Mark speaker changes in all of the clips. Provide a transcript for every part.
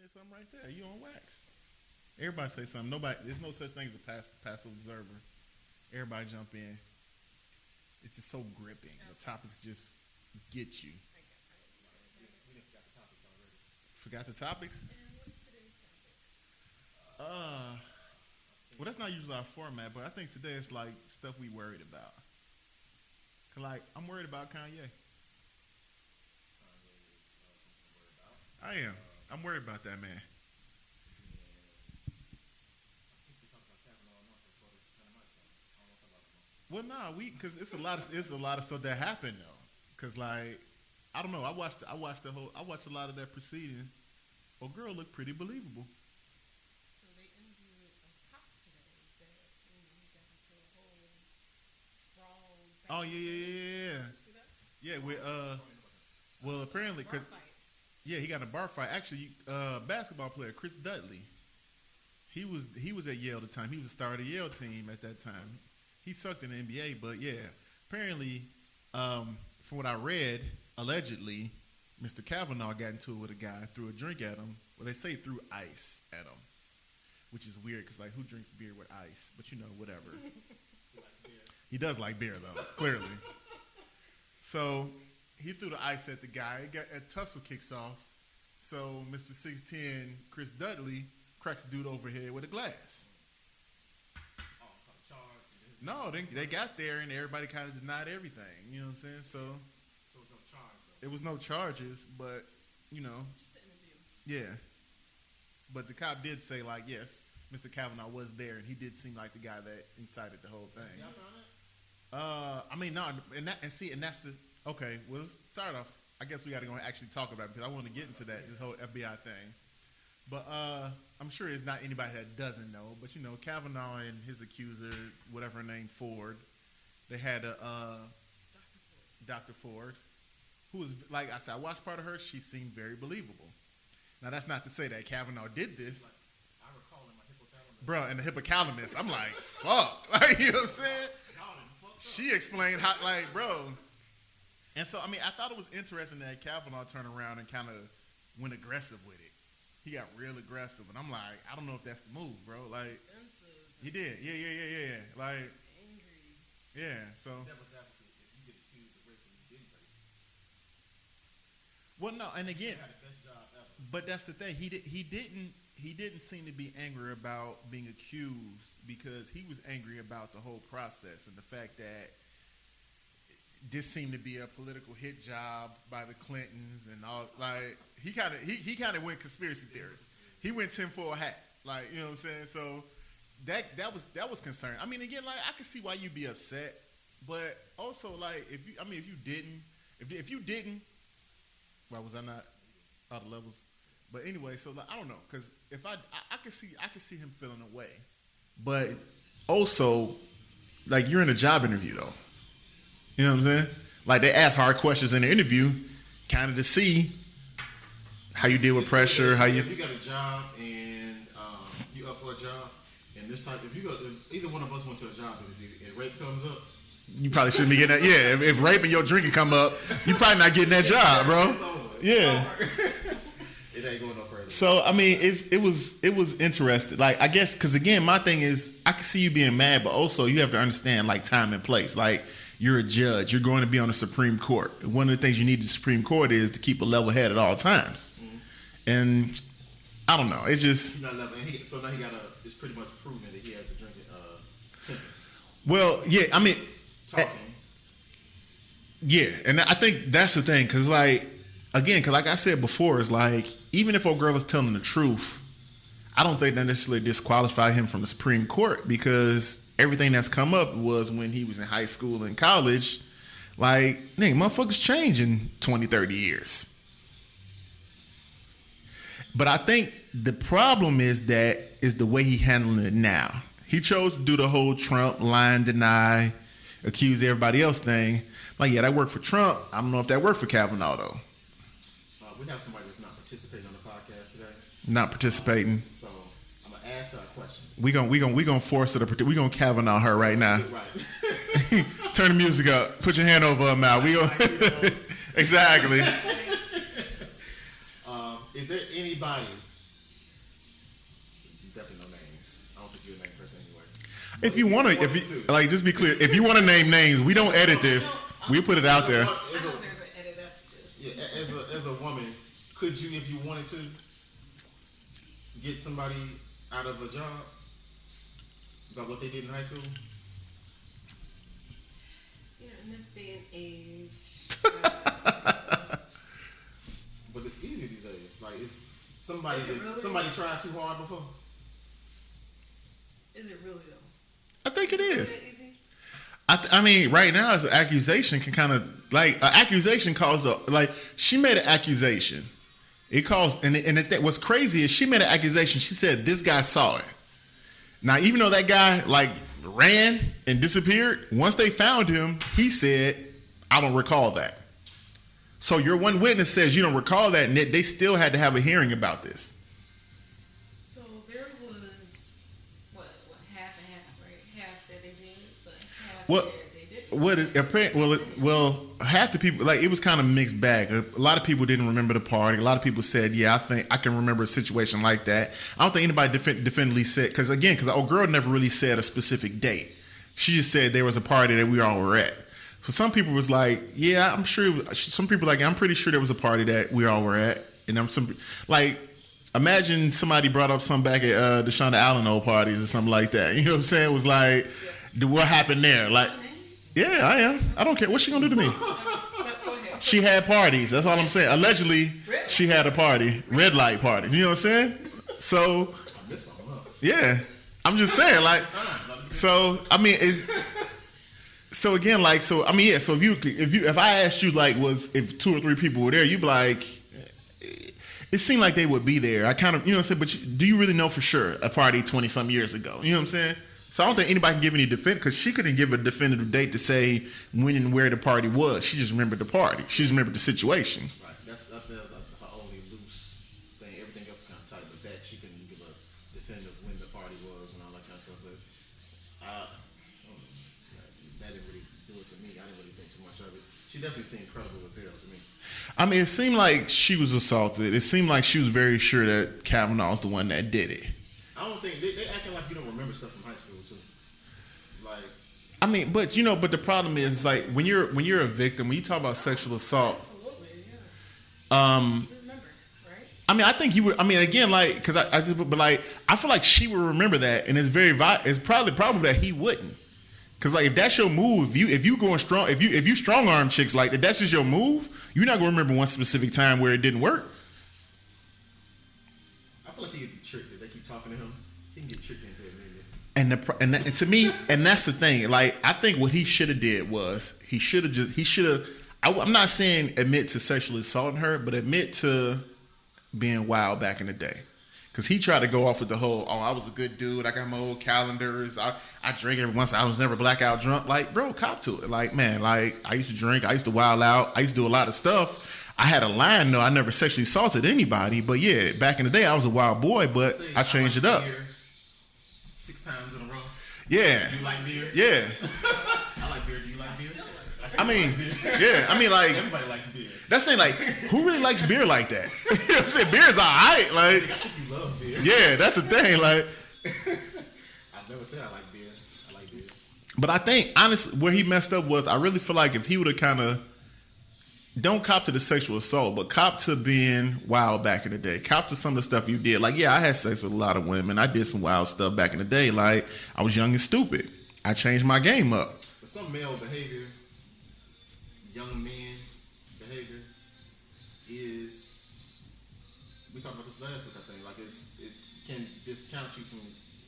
Speaker 1: said something right there. You on wax. Everybody say something. Nobody. There's no such thing as a passive observer. Everybody jump in. It's just so gripping. The topics just get you. Forgot the topics? Well, that's not usually our format, but I think today it's like stuff we worried about. Cause like I'm worried about Kanye. I am. I'm worried about that man. Well, nah, because it's a lot of stuff that happened though. Cause like I don't know. I watched a lot of that proceeding. Oh, girl looked pretty believable.
Speaker 2: So they interviewed a cop today that got into a whole brawl.
Speaker 1: Oh yeah, yeah, yeah, yeah.
Speaker 2: You see that?
Speaker 1: Yeah, with well apparently
Speaker 2: Bar
Speaker 1: because
Speaker 2: fight.
Speaker 1: yeah he got in a bar fight. Actually, basketball player Chris Dudley. He was at Yale at the time. He was a star of the Yale team at that time. He sucked in the NBA, but yeah, apparently, from what I read, allegedly, Mr. Kavanaugh got into it with a guy, threw a drink at him. Well, they say threw ice at him, which is weird because like who drinks beer with ice? But you know, whatever. He does like beer though, clearly. So he threw the ice at the guy. A tussle kicks off. So Mr. 6'10", Chris Dudley, cracks the dude over here with a glass. No, they got there and everybody kind of denied everything. You know what I'm saying? So
Speaker 3: it was no charge, though.
Speaker 1: it was no charges, but you know,
Speaker 2: Just the interview.
Speaker 1: yeah. But the cop did say like, yes, Mr. Kavanaugh was there, and he did seem like the guy that incited the whole thing.
Speaker 3: Y'all found it?
Speaker 1: I mean, no, and that's the okay. Well, let's start off. I guess we got to go and actually talk about it because I want to get into this whole FBI thing. But I'm sure it's not anybody that doesn't know. But you know, Kavanaugh and his accuser, whatever her name, Ford, they had a Dr. Ford, who was like I said, I watched part of her. She seemed very believable. Now that's not to say that Kavanaugh did this,
Speaker 3: I recall in my hypothalamus.
Speaker 1: bro. And the hippocampus, I'm like, fuck, like you know what I'm saying?
Speaker 3: Y'all done fucked up.
Speaker 1: She explained how, like, bro. And so, I mean, I thought it was interesting that Kavanaugh turned around and kind of went aggressive with it. He got real aggressive, and I'm like, I don't know if that's the move, bro. Like,
Speaker 2: Offensive.
Speaker 1: he did, yeah. Like,
Speaker 2: Angry.
Speaker 1: yeah. So,
Speaker 3: Devil's advocate, if you get accused of raping, you didn't rape.
Speaker 1: well, no, and again,
Speaker 3: You had the best job ever.
Speaker 1: but that's the thing. He didn't seem to be angry about being accused because he was angry about the whole process and the fact that this seemed to be a political hit job by the Clintons and all. Like he kind of went conspiracy theorist. He went tinfoil hat. Like you know what I'm saying. So that was concerning. I mean, again, like I can see why you'd be upset, but also like if you didn't, why was I not out of levels? But anyway, so like, I don't know because if I could see him feeling away, but also like you're in a job interview though. You know what I'm saying? Like they ask hard questions in the interview, kind of to see how you deal with pressure. How you?
Speaker 3: If you got a job and you up for a job, and this type, if either one of us went to a job interview and rape comes up,
Speaker 1: You probably shouldn't be getting that. Yeah, if rape and your drinking come up, you probably not getting that job, bro.
Speaker 3: it's over.
Speaker 1: Yeah.
Speaker 3: It ain't going no further.
Speaker 1: So I mean, it was interesting. Like I guess because again, my thing is I can see you being mad, but also you have to understand like time and place. Like you're a judge, you're going to be on the Supreme Court. One of the things you need the Supreme Court is to keep a level head at all times. Mm-hmm. And I don't know, it's just
Speaker 3: He's not level, and so now he got it's pretty much proven that he has a drinking temper.
Speaker 1: well, yeah. I mean,
Speaker 3: Talking.
Speaker 1: yeah, and I think that's the thing because like again, because like I said before, it's like even if a girl is telling the truth, I don't think that necessarily disqualify him from the Supreme Court because everything that's come up was when he was in high school and college. Like, nigga, motherfuckers change in 20, 30 years. But I think the problem is the way he handling it now. He chose to do the whole Trump lie and deny, accuse everybody else thing. Like, yeah, that worked for Trump. I don't know if that worked for Kavanaugh though.
Speaker 3: We have somebody that's not participating on the podcast today.
Speaker 1: Not participating.
Speaker 3: So I'm gonna ask her a question.
Speaker 1: We gonna force her to. We gonna Kavanaugh her right now.
Speaker 3: Right.
Speaker 1: Turn the music up. Put your hand over her mouth. We gonna exactly.
Speaker 3: Is there anybody definitely no names. I don't think you're a name person anyway.
Speaker 1: If you want to, like, just be clear. If you want to name names, we don't edit this. We put it out there.
Speaker 2: I know there's an edit after this.
Speaker 3: Yeah, as a woman, could you, if you wanted to, get somebody out of a job about what they did in high school?
Speaker 2: You know, in this day and age.
Speaker 3: But it's easy these days. Like, it's somebody
Speaker 2: Is it really?
Speaker 3: somebody tried too hard before.
Speaker 2: Is it really though?
Speaker 1: I think it is.
Speaker 2: Is it easy?
Speaker 1: I mean, right now, as an accusation can kind of like an accusation calls a like she made an accusation. It calls what's crazy is she made an accusation. She said this guy saw it. Now, even though that guy like ran and disappeared, once they found him, he said, "I don't recall that." So your one witness says you don't recall that, and they still had to have a hearing about this.
Speaker 2: So there was what half and half, right? Half said they did, but half
Speaker 1: What?
Speaker 2: said they didn't.
Speaker 1: Well, half the people, like, it was kind of mixed bag. A lot of people didn't remember the party. A lot of people said, yeah, I think I can remember a situation like that. I don't think anybody definitively said, because the old girl never really said a specific date. She just said there was a party that we all were at. So some people was like, yeah, I'm sure. Some people like, I'm pretty sure there was a party that we all were at. And imagine somebody brought up something back at Deshaunda Allen old parties or something like that. You know what I'm saying? It was like, what happened there? Like, yeah, I am. I don't care. What's she gonna do to me? She had parties. That's all I'm saying. Allegedly, she had a party, red light party. You know what I'm saying? So, yeah, I'm just saying, like, so I mean, so again, like, so I mean, yeah. So if I asked you, like, if 2 or 3 people were there, you'd be like, it seemed like they would be there. I kind of, you know what I'm saying. But do you really know for sure a party 20-some years ago? You know what I'm saying? So I don't think anybody can give any defense because she couldn't give a definitive date to say when and where the party was. She just remembered the party. She just remembered the situation.
Speaker 3: Right. That's her only loose thing. Everything else kind of tight, but that she couldn't give a definitive when the party was and all that kind of stuff. But that didn't really do it to me. I didn't really think too much of it. She definitely seemed credible as hell to me.
Speaker 1: I mean, it seemed like she was assaulted. It seemed like she was very sure that Kavanaugh was the one that did it.
Speaker 3: I don't think they acting like you don't remember stuff from high school too. Like,
Speaker 1: I mean, but the problem is, like, when you're a victim, when you talk about sexual assault,
Speaker 2: Absolutely, yeah.
Speaker 1: um,
Speaker 2: Remember, right?
Speaker 1: I mean, I think you would. I mean, again, like, because I feel like she would remember that, and it's probably that he wouldn't. Because, like, if that's your move, if you going strong, if you strong arm chicks like that, that's just your move. You're not gonna remember one specific time where it didn't work.
Speaker 3: I feel like he could be tricked if they keep talking to him. He can get tricked into it, maybe.
Speaker 1: And to me, and that's the thing. Like, I think what he should have did was he should have. I'm not saying admit to sexually assaulting her, but admit to being wild back in the day. Because he tried to go off with the whole, I was a good dude. I got my old calendars. I drink every once. I was never blackout drunk. Like, bro, cop to it. Like, man, like, I used to drink. I used to wild out. I used to do a lot of stuff. I had a line, though. I never sexually assaulted anybody. But, yeah, back in the day, I was a wild boy, but I changed it up.
Speaker 3: 6 times in a row.
Speaker 1: Yeah.
Speaker 3: You like beer?
Speaker 1: Yeah.
Speaker 3: I like beer. Do you like beer?
Speaker 1: I mean, yeah. I mean, like,
Speaker 3: everybody likes beer.
Speaker 1: That's the thing, like, who really likes beer like that? You know what I'm saying? Beer's all right. Like,
Speaker 3: I think you love beer.
Speaker 1: Yeah, that's the thing. Like,
Speaker 3: I've never said I like beer. I like beer.
Speaker 1: But I think, honestly, where he messed up was I really feel like if he would have kind of, don't cop to the sexual assault, but cop to being wild back in the day. Cop to some of the stuff you did. Like, yeah, I had sex with a lot of women. I did some wild stuff back in the day. Like, I was young and stupid. I changed my game up.
Speaker 3: But some male behavior, young men behavior, is, we talked about this last week, I think, like, it can discount you from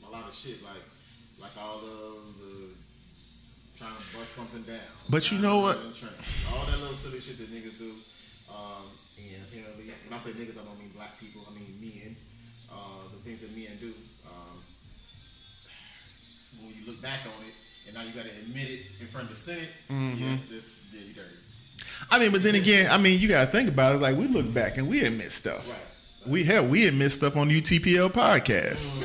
Speaker 3: a lot of shit, like all the trying to bust something down.
Speaker 1: But you know what?
Speaker 3: All that little silly shit that niggas do. And apparently, when I say niggas, I don't mean black people, I mean men. The things that men do. When you look back on it, and now you got to admit it in front of the Senate, yes, you dirty.
Speaker 1: I mean, but then again, I mean, you got to think about it. Like, we look back and we admit stuff.
Speaker 3: Right.
Speaker 1: We admit stuff on the UTPL podcast.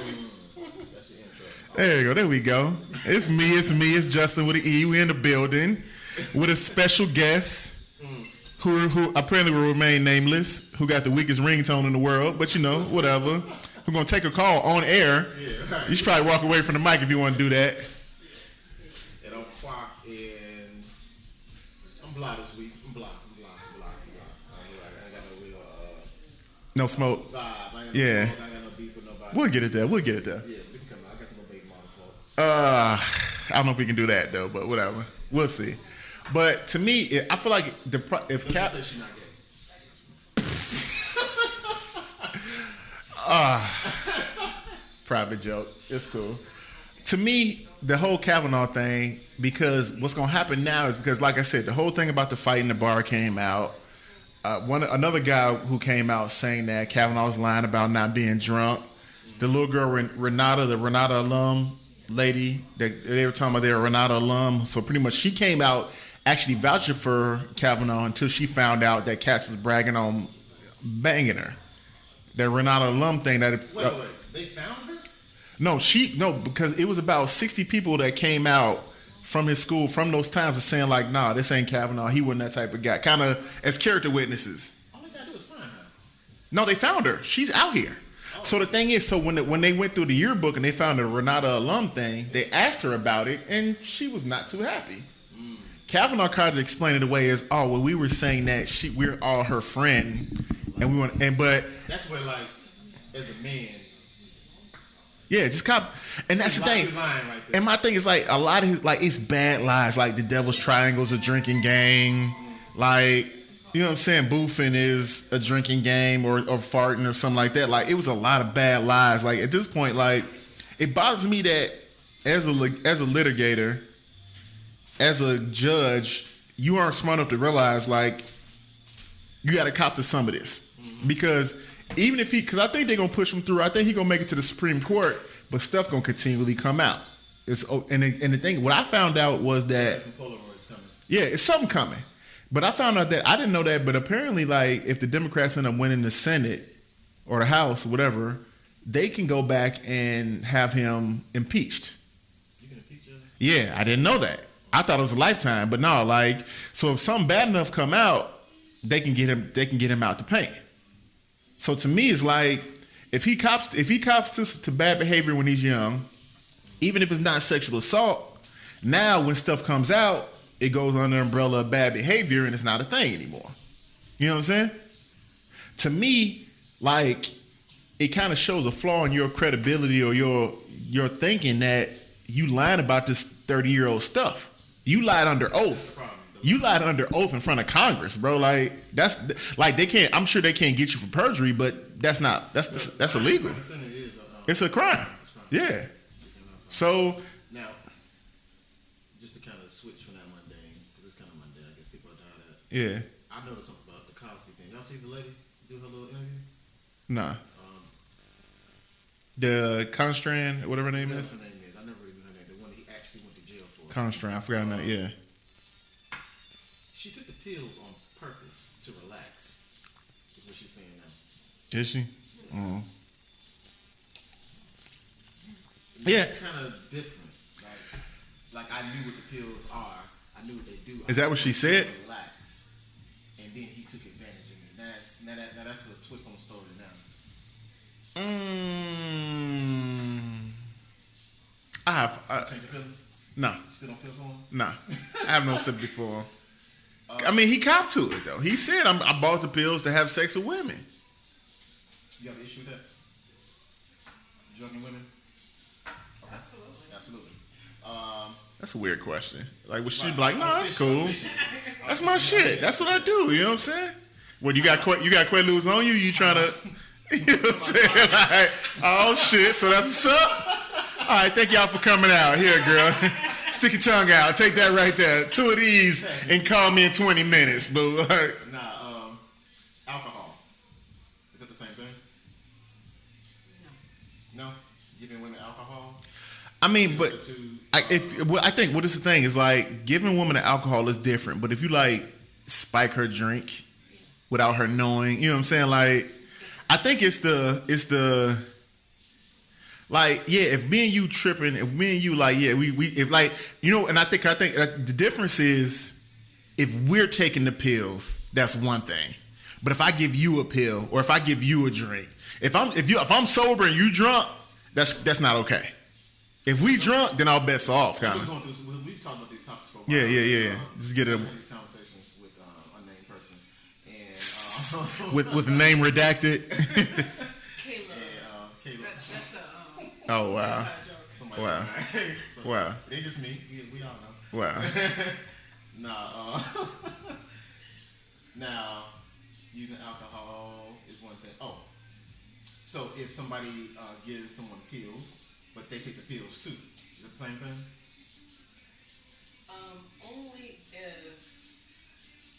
Speaker 1: There you go. There we go. It's me. It's Justin with an E. We in the building with a special guest who apparently will remain nameless, who got the weakest ringtone in the world, but you know, whatever. who's gonna take a call on air.
Speaker 3: Yeah, right.
Speaker 1: You should probably walk away from the mic if you want to do that.
Speaker 3: And I'm Quack, and I'm blah this week. I'm blah. I ain't got no real
Speaker 1: No smoke.
Speaker 3: vibe. I ain't got
Speaker 1: Yeah.
Speaker 3: no smoke. I ain't got no beef with nobody.
Speaker 1: We'll get it there.
Speaker 3: Yeah, we can come out. I got some more baby mama smoke.
Speaker 1: I don't know if we can do that though, but whatever. We'll see. But to me, I feel like if
Speaker 3: She
Speaker 1: Cap,
Speaker 3: said she's not gay.
Speaker 1: private joke, it's cool. To me, the whole Kavanaugh thing, because what's gonna happen now is because, like I said, the whole thing about the fight in the bar came out. Another guy who came out saying that Kavanaugh was lying about not being drunk. The little girl Renata, the Renata alum lady, they were talking about they're a Renata alum. So pretty much, she came out actually vouching for Kavanaugh until she found out that Cass was bragging on banging her. That Renata alum thing that.
Speaker 3: Wait. They found her?
Speaker 1: No, because it was about 60 people that came out from his school from those times and saying like, nah, this ain't Kavanaugh. He wasn't that type of guy. Kind of as character witnesses.
Speaker 3: All they gotta do is find her.
Speaker 1: No, they found her. She's out here.
Speaker 3: Oh.
Speaker 1: So the thing is, so when they went through the yearbook and they found the Renata alum thing, they asked her about it, and she was not too happy. Kavanaugh tried to explain it away as, oh, well, we were saying that we're all her friend, and but
Speaker 3: That's where, like, as a man,
Speaker 1: yeah, just and that's the thing.
Speaker 3: lying right there.
Speaker 1: And my thing is like a lot of his it's bad lies, like the Devil's Triangle's a drinking game, like you know what I'm saying, boofing is a drinking game or farting or something like that. Like it was a lot of bad lies. Like at this point, like it bothers me that as a litigator, as a judge, you aren't smart enough to realize like you got to cop to some of this because. Even if because I think they're gonna push him through. I think he's gonna make it to the Supreme Court, but stuff gonna continually come out. And the thing, what I found out was that
Speaker 3: some Polaroids coming.
Speaker 1: yeah, it's something coming. But I found out that I didn't know that. But apparently, like if the Democrats end up winning the Senate or the House or whatever, they can go back and have him impeached.
Speaker 3: You can impeach him?
Speaker 1: Yeah, I didn't know that. I thought it was a lifetime, but no, like so if something bad enough come out, they can get him out the paint. So to me, it's like if he cops to bad behavior when he's young, even if it's not sexual assault, now when stuff comes out, it goes under the umbrella of bad behavior and it's not a thing anymore. You know what I'm saying? To me, like it kind of shows a flaw in your credibility or your thinking that you lying about this 30-year-old stuff. You lied under oath. You lied under oath in front of Congress, bro. Like that's like they can't. I'm sure they can't get you for perjury, but that's illegal. It's a crime. Yeah. So
Speaker 3: now, just to kind of switch from that mundane, because it's kind of mundane. I guess people are tired of that.
Speaker 1: yeah,
Speaker 3: I noticed something about the Cosby thing. Y'all see the lady do her little interview?
Speaker 1: nah. The Constrand, whatever her name is.
Speaker 3: Her name is. I never really knew her name. The one he actually went to jail for.
Speaker 1: Constrand, I forgot her name. Yeah.
Speaker 3: She took the pills on purpose to relax. Is what she's saying now.
Speaker 1: Is she? Oh. Yeah.
Speaker 3: It's kind of different. Like I knew what the pills are. I knew what they do.
Speaker 1: Is that what she said?
Speaker 3: Relax. And then he took advantage of me. Now that's a twist on the story now. Change the feelings?
Speaker 1: No.
Speaker 3: You still don't feel for him?
Speaker 1: Nah. I have no sympathy for him. I mean, he copped to it though. He said, "I bought the pills to have sex with women."
Speaker 3: You have an issue with that? Drugging women? Absolutely.
Speaker 1: That's a weird question. Like, would she be like, "No, that's cool. That's my shit. That's what I do." You know what I'm saying? What you got Quaaludes on you? You trying to? You know what I'm saying? Like, oh shit! So that's what's up. All right, thank y'all for coming out. Here, girl. Stick your tongue out. Take that right there. 2 of these and call me in 20 minutes. But
Speaker 3: alcohol. Is that the same thing? No. Giving women alcohol.
Speaker 1: I mean, but I think what is the thing is like giving women alcohol is different. But if you like spike her drink without her knowing, you know what I'm saying? Like, I think it's the. Like, yeah, if me and you tripping, if me and you like, yeah, we if like, you know, and I think the difference is if we're taking the pills, that's one thing. But if I give you a pill or if I give you a drink If I'm sober and you drunk, that's not okay. If we drunk, then our bets are off, kind of.
Speaker 3: We've talked about these topics for a while.
Speaker 1: Yeah. Just get it.
Speaker 3: These conversations with unnamed person and
Speaker 1: with the name redacted.
Speaker 2: Caleb.
Speaker 3: Caleb.
Speaker 2: That's a
Speaker 1: Oh wow.
Speaker 2: inside joke.
Speaker 3: Somebody
Speaker 1: Wow.
Speaker 3: so
Speaker 1: Wow.
Speaker 3: It ain't just me. We all know.
Speaker 1: Wow.
Speaker 3: Nah. Now, using alcohol is one thing. Oh, so if somebody gives someone pills, but they take the pills too, is that the same thing?
Speaker 2: Only if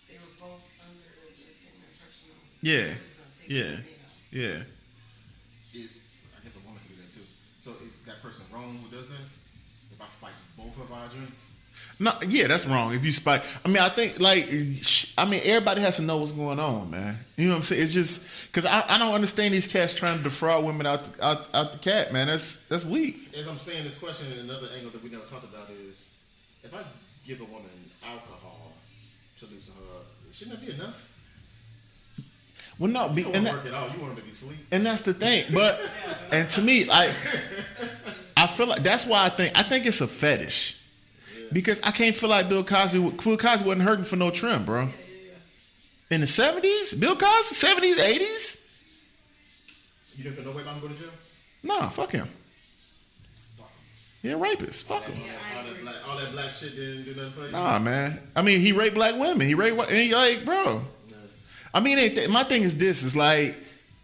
Speaker 2: they were both under the same impression of
Speaker 1: Yeah.
Speaker 2: who's gonna take
Speaker 1: Yeah.
Speaker 2: it,
Speaker 1: Yeah.
Speaker 3: I guess a woman can do that too. So is that person wrong who does that? If I spike both of our drinks?
Speaker 1: No, yeah, that's wrong. If you spike, I mean, I think everybody has to know what's going on, man. You know what I'm saying? It's just because I don't understand these cats trying to defraud women out the cat, man. That's weak.
Speaker 3: As I'm saying this question, another angle that we never talked about is, if I give a woman alcohol to loosen her up, shouldn't that be enough?
Speaker 1: Well, no,
Speaker 3: You don't want to work it out. You want them to be asleep.
Speaker 1: and that's the thing. But and to me, I feel like that's why I think it's a fetish. Because I can't feel like Bill Cosby wasn't hurting for no trim, bro. In the 70s? Bill Cosby? 70s, 80s?
Speaker 3: You didn't feel no way about him going to jail?
Speaker 1: Nah, fuck him.
Speaker 3: Fuck him.
Speaker 1: Yeah, rapist. Fuck him.
Speaker 3: All that black shit didn't do nothing for you?
Speaker 1: Nah, man. I mean, he raped black women. He raped, and he like, bro.
Speaker 3: No.
Speaker 1: I mean, my thing is this: is like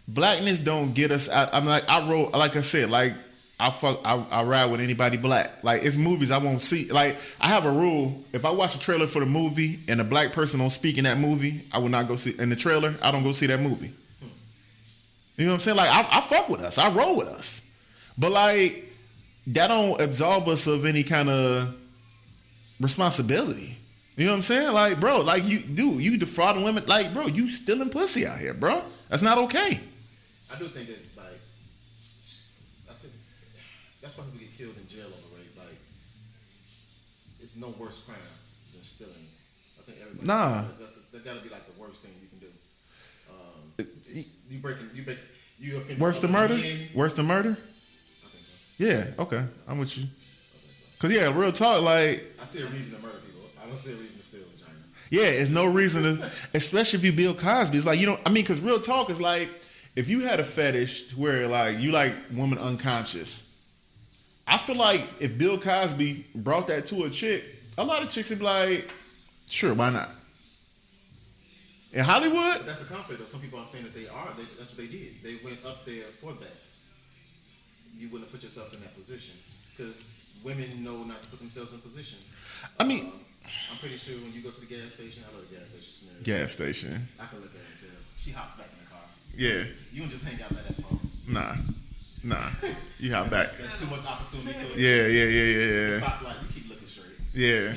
Speaker 1: blackness don't get us out. I'm like, like I said, like I ride with anybody black. Like it's movies I won't see. Like I have a rule: if I watch a trailer for the movie and a black person don't speak in that movie, I will not go see in the trailer. I don't go see that movie. You know what I'm saying? Like I fuck with us, I roll with us, but like that don't absolve us of any kind of responsibility. You know what I'm saying? Like, bro, like you defrauding women. Like, bro, you stealing pussy out here, bro. That's not okay.
Speaker 3: I do think that, like, I think that's why people get killed in jail over rape. Like, it's no worse crime than stealing. I think everybody.
Speaker 1: Nah.
Speaker 3: That got to be like the worst thing you can do. You offend.
Speaker 1: Worse than murder? Worse than murder?
Speaker 3: I think so.
Speaker 1: Yeah. Okay, I'm with you.
Speaker 3: I think so.
Speaker 1: Cause yeah, real talk. Like,
Speaker 3: I see a reason to murder people. I don't see a reason to steal vagina.
Speaker 1: yeah, it's no reason to, especially if you Bill Cosby. It's like you don't. I mean, cause real talk is like if you had a fetish where like you like women unconscious. I feel like if Bill Cosby brought that to a chick, a lot of chicks would be like, sure, why not? In Hollywood,
Speaker 3: But that's a conflict, though. Some people are saying that that's what they did. They went up there for that. You wouldn't put yourself in that position because women know not to put themselves in position.
Speaker 1: I mean,
Speaker 3: I'm pretty sure when you go to the gas station, I love the gas station scenario.
Speaker 1: gas station.
Speaker 3: I can look at it and tell. She hops back in the car.
Speaker 1: Yeah,
Speaker 3: You can just hang out by that phone.
Speaker 1: nah. You hop back.
Speaker 3: That's too much opportunity.
Speaker 1: Yeah.
Speaker 3: Stop light. You keep looking straight.
Speaker 1: Yeah.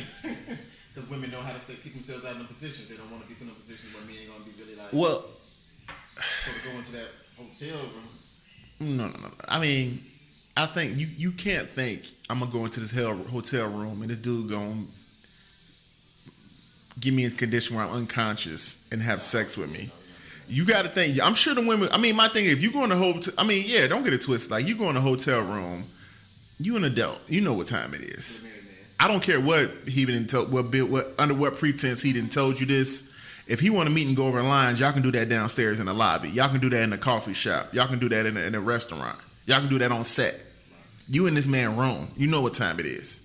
Speaker 3: Because women know how to keep themselves out of the position. They don't want to be put in a position where men ain't going to be really like.
Speaker 1: Well,
Speaker 3: So to go into that hotel room.
Speaker 1: no. I mean, I think you can't think I'm gonna go into this hotel room and this dude gonna get me in a condition where I'm unconscious and have sex with me. You got to think. I'm sure the women. I mean, my thing. If you go in a hotel, I mean, yeah, don't get it twisted. Like you go in a hotel room, you an adult. You know what time it is. I don't care what he didn't tell. What under what pretense he didn't told you this. If he want to meet and go over the lines, y'all can do that downstairs in the lobby. Y'all can do that in the coffee shop. Y'all can do that in a restaurant. Y'all can do that on set. You in this man room. You know what time it is.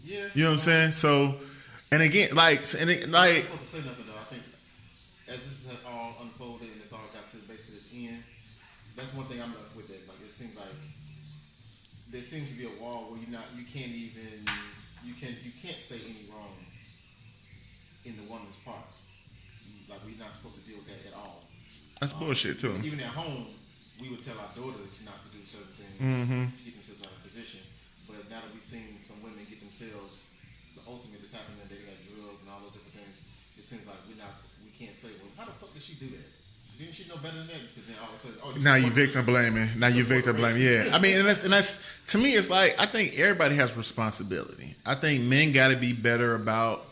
Speaker 3: Yeah.
Speaker 1: You know what I'm saying? So, and again, like,
Speaker 3: I'm not supposed to say nothing though. I think as this has all unfolded and it's all got to basically this end, that's one thing I'm left with. It like it seems like there seems to be a wall where you can't say any wrong in the woman's part. Like we're not supposed to deal with that at all.
Speaker 1: That's bullshit too.
Speaker 3: Even at home, we would tell our daughters not to do certain things, keep themselves out of position. But now that we've seen some women get themselves, the ultimate is happening, they got drugged and all those different things. It seems like we can't say, well, how the fuck did she do that? Didn't she know better than that? Because then all of a sudden,
Speaker 1: Now you victim blaming. Yeah, I mean, and that's to me. It's like I think everybody has responsibility. I think men got to be better about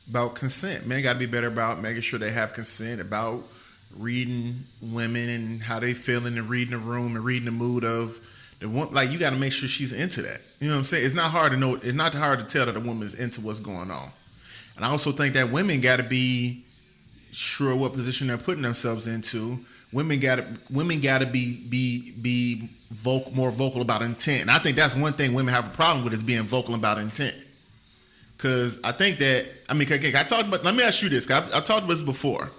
Speaker 1: about consent. Men got to be better about making sure they have consent, about reading women and how they feeling, and reading the room and reading the mood of the woman. Like, you got to make sure she's into that. You know what I'm saying? It's not hard to know. It's not hard to tell that a woman's into what's going on. And I also think that women got to be sure what position they're putting themselves into. Women got to be more vocal about intent. And I think that's one thing women have a problem with, is being vocal about intent. Because I think that, I talked about, let me ask you this, 'cause I've talked about this before.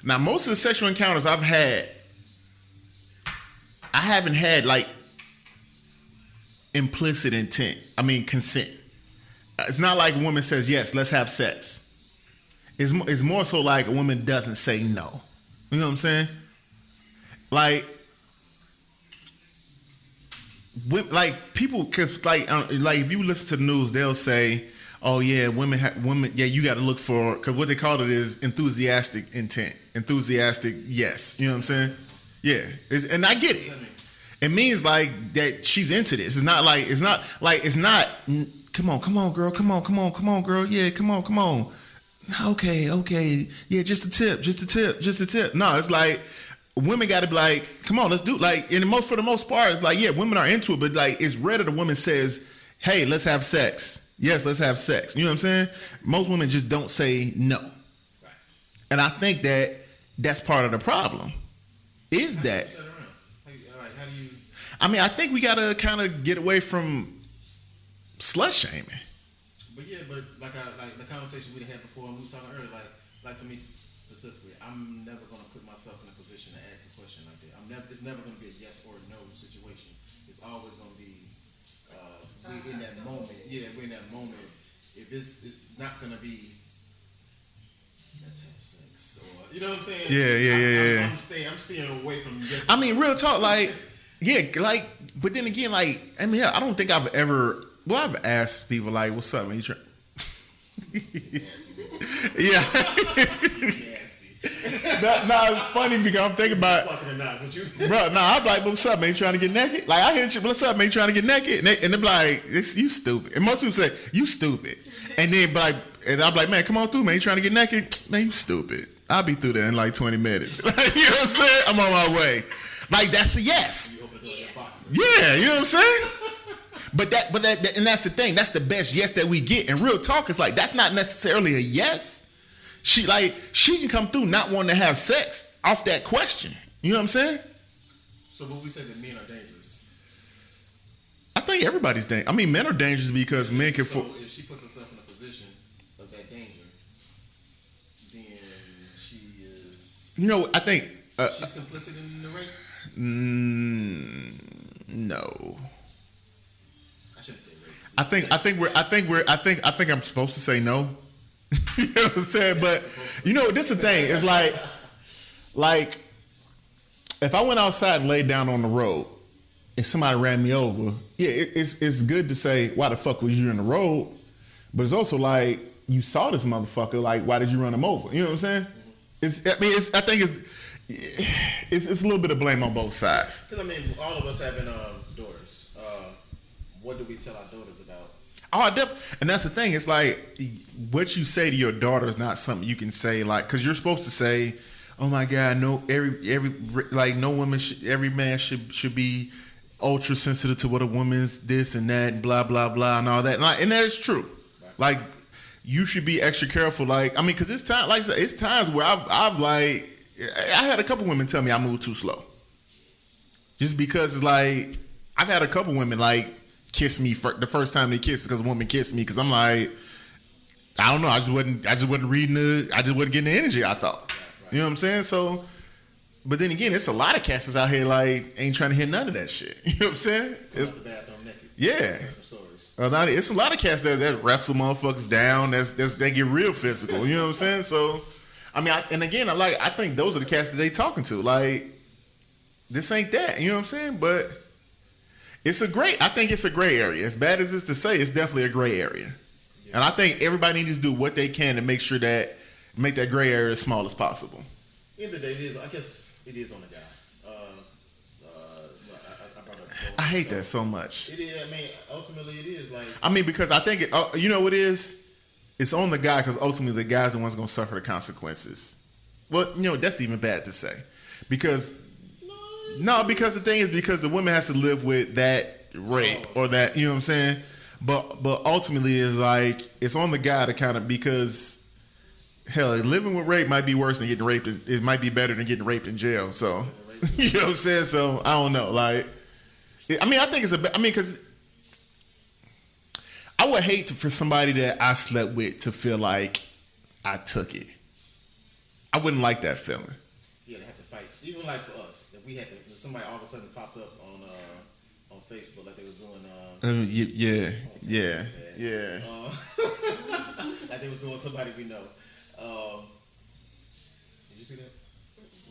Speaker 1: Now, most of the sexual encounters I've had, I haven't had like implicit intent. Consent. It's not like a woman says, yes, let's have sex. It's more so like a woman doesn't say no. You know what I'm saying? Like people, cause like if you listen to the news, they'll say, "Oh yeah, women, yeah, you got to look for," because what they call it is enthusiastic intent, enthusiastic yes. You know what I'm saying? Yeah, and I get it. It means like that she's into this. It's not. Come on, girl. Come on, girl. Yeah, come on. Okay. Yeah, just a tip. No, it's like women got to be like, come on, let's do like. For the most part, it's like, yeah, women are into it, but like it's rare that a woman says, "Hey, let's have sex." Yes, let's have sex. You know what I'm saying? Most women just don't say no, and I think that that's part of the problem. Is that?
Speaker 3: How do you?
Speaker 1: I think we got to kind of get away from slut shaming.
Speaker 3: But like the conversation we had before, and we were talking earlier, like for me specifically, I'm never gonna put myself in a position to ask a question like that. It's never gonna be a yes or no situation. It's always gonna be we're in that moment. Yeah, we're in that moment. If it's not gonna be, let's have sex, or you know what I'm saying?
Speaker 1: Yeah.
Speaker 3: I'm staying away from yes.
Speaker 1: Real talk, but then again, I don't think I've ever. Well, I've asked people like, "What's up, man? You trying?" Yeah. No, it's funny because I'm thinking about, bro. I'm like, "What's up, man? You trying to get naked?" Like, I hear you. "What's up, man? You trying to get naked?" And they're like, "You stupid." And most people say, "You stupid." And then, and I'm like, "Man, come on through, man. You trying to get naked?" "Man, you stupid. I'll be through there in like 20 minutes." Like, you know what I'm saying? I'm on my way. Like, that's a yes. Yeah, you know what I'm saying? But that's the thing. That's the best yes that we get. And real talk is like, that's not necessarily a yes. She can come through not wanting to have sex off that question. You know what I'm saying?
Speaker 3: So when we say that men are dangerous,
Speaker 1: I think everybody's dangerous. Men are dangerous because men can.
Speaker 3: So if she puts herself in a position of that danger, then she is.
Speaker 1: I think
Speaker 3: she's complicit in the rape.
Speaker 1: No.
Speaker 3: I
Speaker 1: think I'm supposed to say no. You know what I'm saying? But this is the thing. It's like if I went outside and laid down on the road and somebody ran me over, yeah, it's good to say, "Why the fuck was you in the road?" But it's also like, you saw this motherfucker. Like, why did you run him over? You know what I'm saying? I think it's a little bit of blame on both sides.
Speaker 3: Because all of us having daughters. What do we tell our daughters about?
Speaker 1: And that's the thing. It's like, what you say to your daughter is not something you can say, like, because you're supposed to say, "Oh my God, no, no woman, every man should be ultra sensitive to what a woman's this and that and blah blah blah and all that." And that is true. Right. Like, you should be extra careful. Because it's time. Like I said, it's times where I've I had a couple women tell me I move too slow. Just because it's like, I've had a couple women kiss me for the first time they kissed because a woman kissed me, because I'm like, I don't know, I just wasn't reading I just wasn't getting the energy I thought. Right. You know what I'm saying? So, but then again, it's a lot of cats out here ain't trying to hear none of that shit. You know what I'm saying? It's the bathroom naked. Yeah. It's a lot of cats that wrestle motherfuckers down. They get real physical. You know what I'm saying? So, I think those are the cats that they talking to. Like, this ain't that. You know what I'm saying? But I think it's a gray area. As bad as it's to say, it's definitely a gray area. Yeah. And I think everybody needs to do what they can to make that gray area as small as possible.
Speaker 3: At the end of the day, I guess it is on the guy. I brought up
Speaker 1: I hate that so much.
Speaker 3: It is. Ultimately, it is like.
Speaker 1: Because I think you know what it is. it's on the guy because ultimately the guy's the one's going to suffer the consequences. Well, that's even bad to say because because the thing is because the woman has to live with that rape or that, you know what I'm saying? But ultimately it's like it's on the guy to kind of because hell, living with rape might be worse than getting raped. It might be better than getting raped in jail. So you know what I'm saying? So I don't know. Like, I think because I would hate for somebody that I slept with to feel like I took it. I wouldn't like that feeling.
Speaker 3: Yeah, they have to fight. Even like for us, if we had to, if somebody all of a sudden popped up on Facebook like they was doing.
Speaker 1: Yeah.
Speaker 3: Like they was doing somebody we know. Did you see that?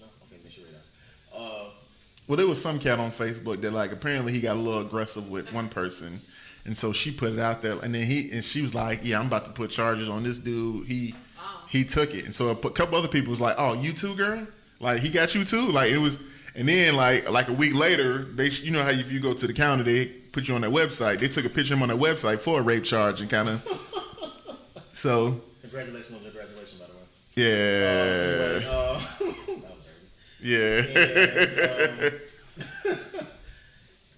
Speaker 3: No. Okay, make sure it out.
Speaker 1: Well, there was some cat on Facebook that like apparently he got a little aggressive with one person, and so she put it out there, and then she was like, "Yeah, I'm about to put charges on this dude. He took it." And so a couple other people was like, "Oh, you too, girl? Like he got you too?" Like it was, and then like a week later, they how if you go to the county, they put you on their website. They took a picture of him on their website for a rape charge and kind of. So.
Speaker 3: Congratulations on your graduation, by the way.
Speaker 1: Yeah. Yeah.
Speaker 3: And,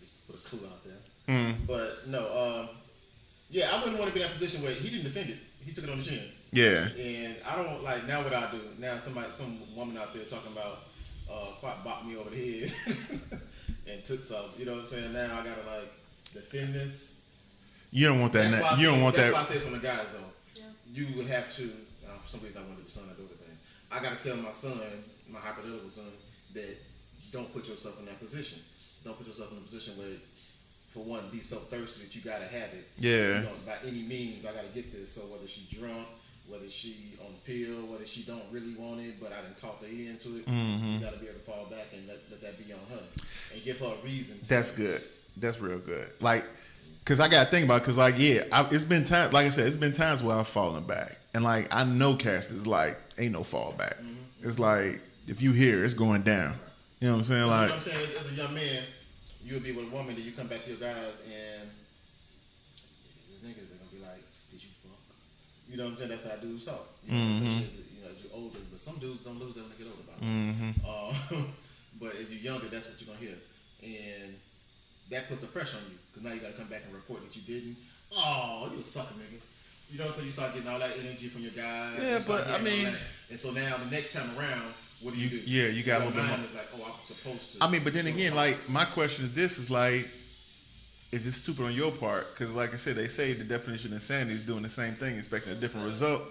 Speaker 3: just put a clue out there. But no, yeah, I wouldn't want to be in that position where he didn't defend it. He took it on the chin.
Speaker 1: Yeah.
Speaker 3: And I don't like now what I do. Now some woman out there talking about quite bopped me over the head and took some. You know what I'm saying? Now I gotta like defend this.
Speaker 1: You don't want that. You don't want that.
Speaker 3: That's why I say it's on the guys though. Yeah. You would have to. For some reason I want to do the son or daughter thing. I gotta tell my son, my hypothetical son, that don't put yourself in that position. Don't put yourself in a position where, for one, be so thirsty that you gotta have it.
Speaker 1: Yeah.
Speaker 3: By any means, I gotta get this. So whether she drunk, whether she on the pill, whether she don't really want it, but I didn't talk her into it, you gotta be able to fall back and let that be on her and give her a reason.
Speaker 1: That's good. That's real good. Like, cause I gotta think about it, cause like it's been times, like I said, it's been times where I've fallen back, and like I know Cass is like ain't no fall back. It's like if you hear it's going down. You know what I'm saying? Like,
Speaker 3: you know what I'm saying? As a young man, you would be with a woman, then you come back to your guys, and these niggas are gonna be like, "Did you fuck?" You know what I'm saying? That's how dudes talk. Especially as you're older, but some dudes don't lose that when they get older. About it. But as you're younger, that's what you're gonna hear, and that puts a pressure on you because now you got to come back and report that you didn't. Oh, you a sucker, nigga. You know, until you start getting all that energy from your guys.
Speaker 1: Yeah, but I mean,
Speaker 3: and so now the next time around, what do you do?
Speaker 1: Yeah, you got a little bit more.
Speaker 3: Is like, oh, I'm supposed to.
Speaker 1: I mean, but then again, like my question is this: is like, is it stupid on your part? Because, like I said, they say the definition of insanity is doing the same thing, expecting a different result.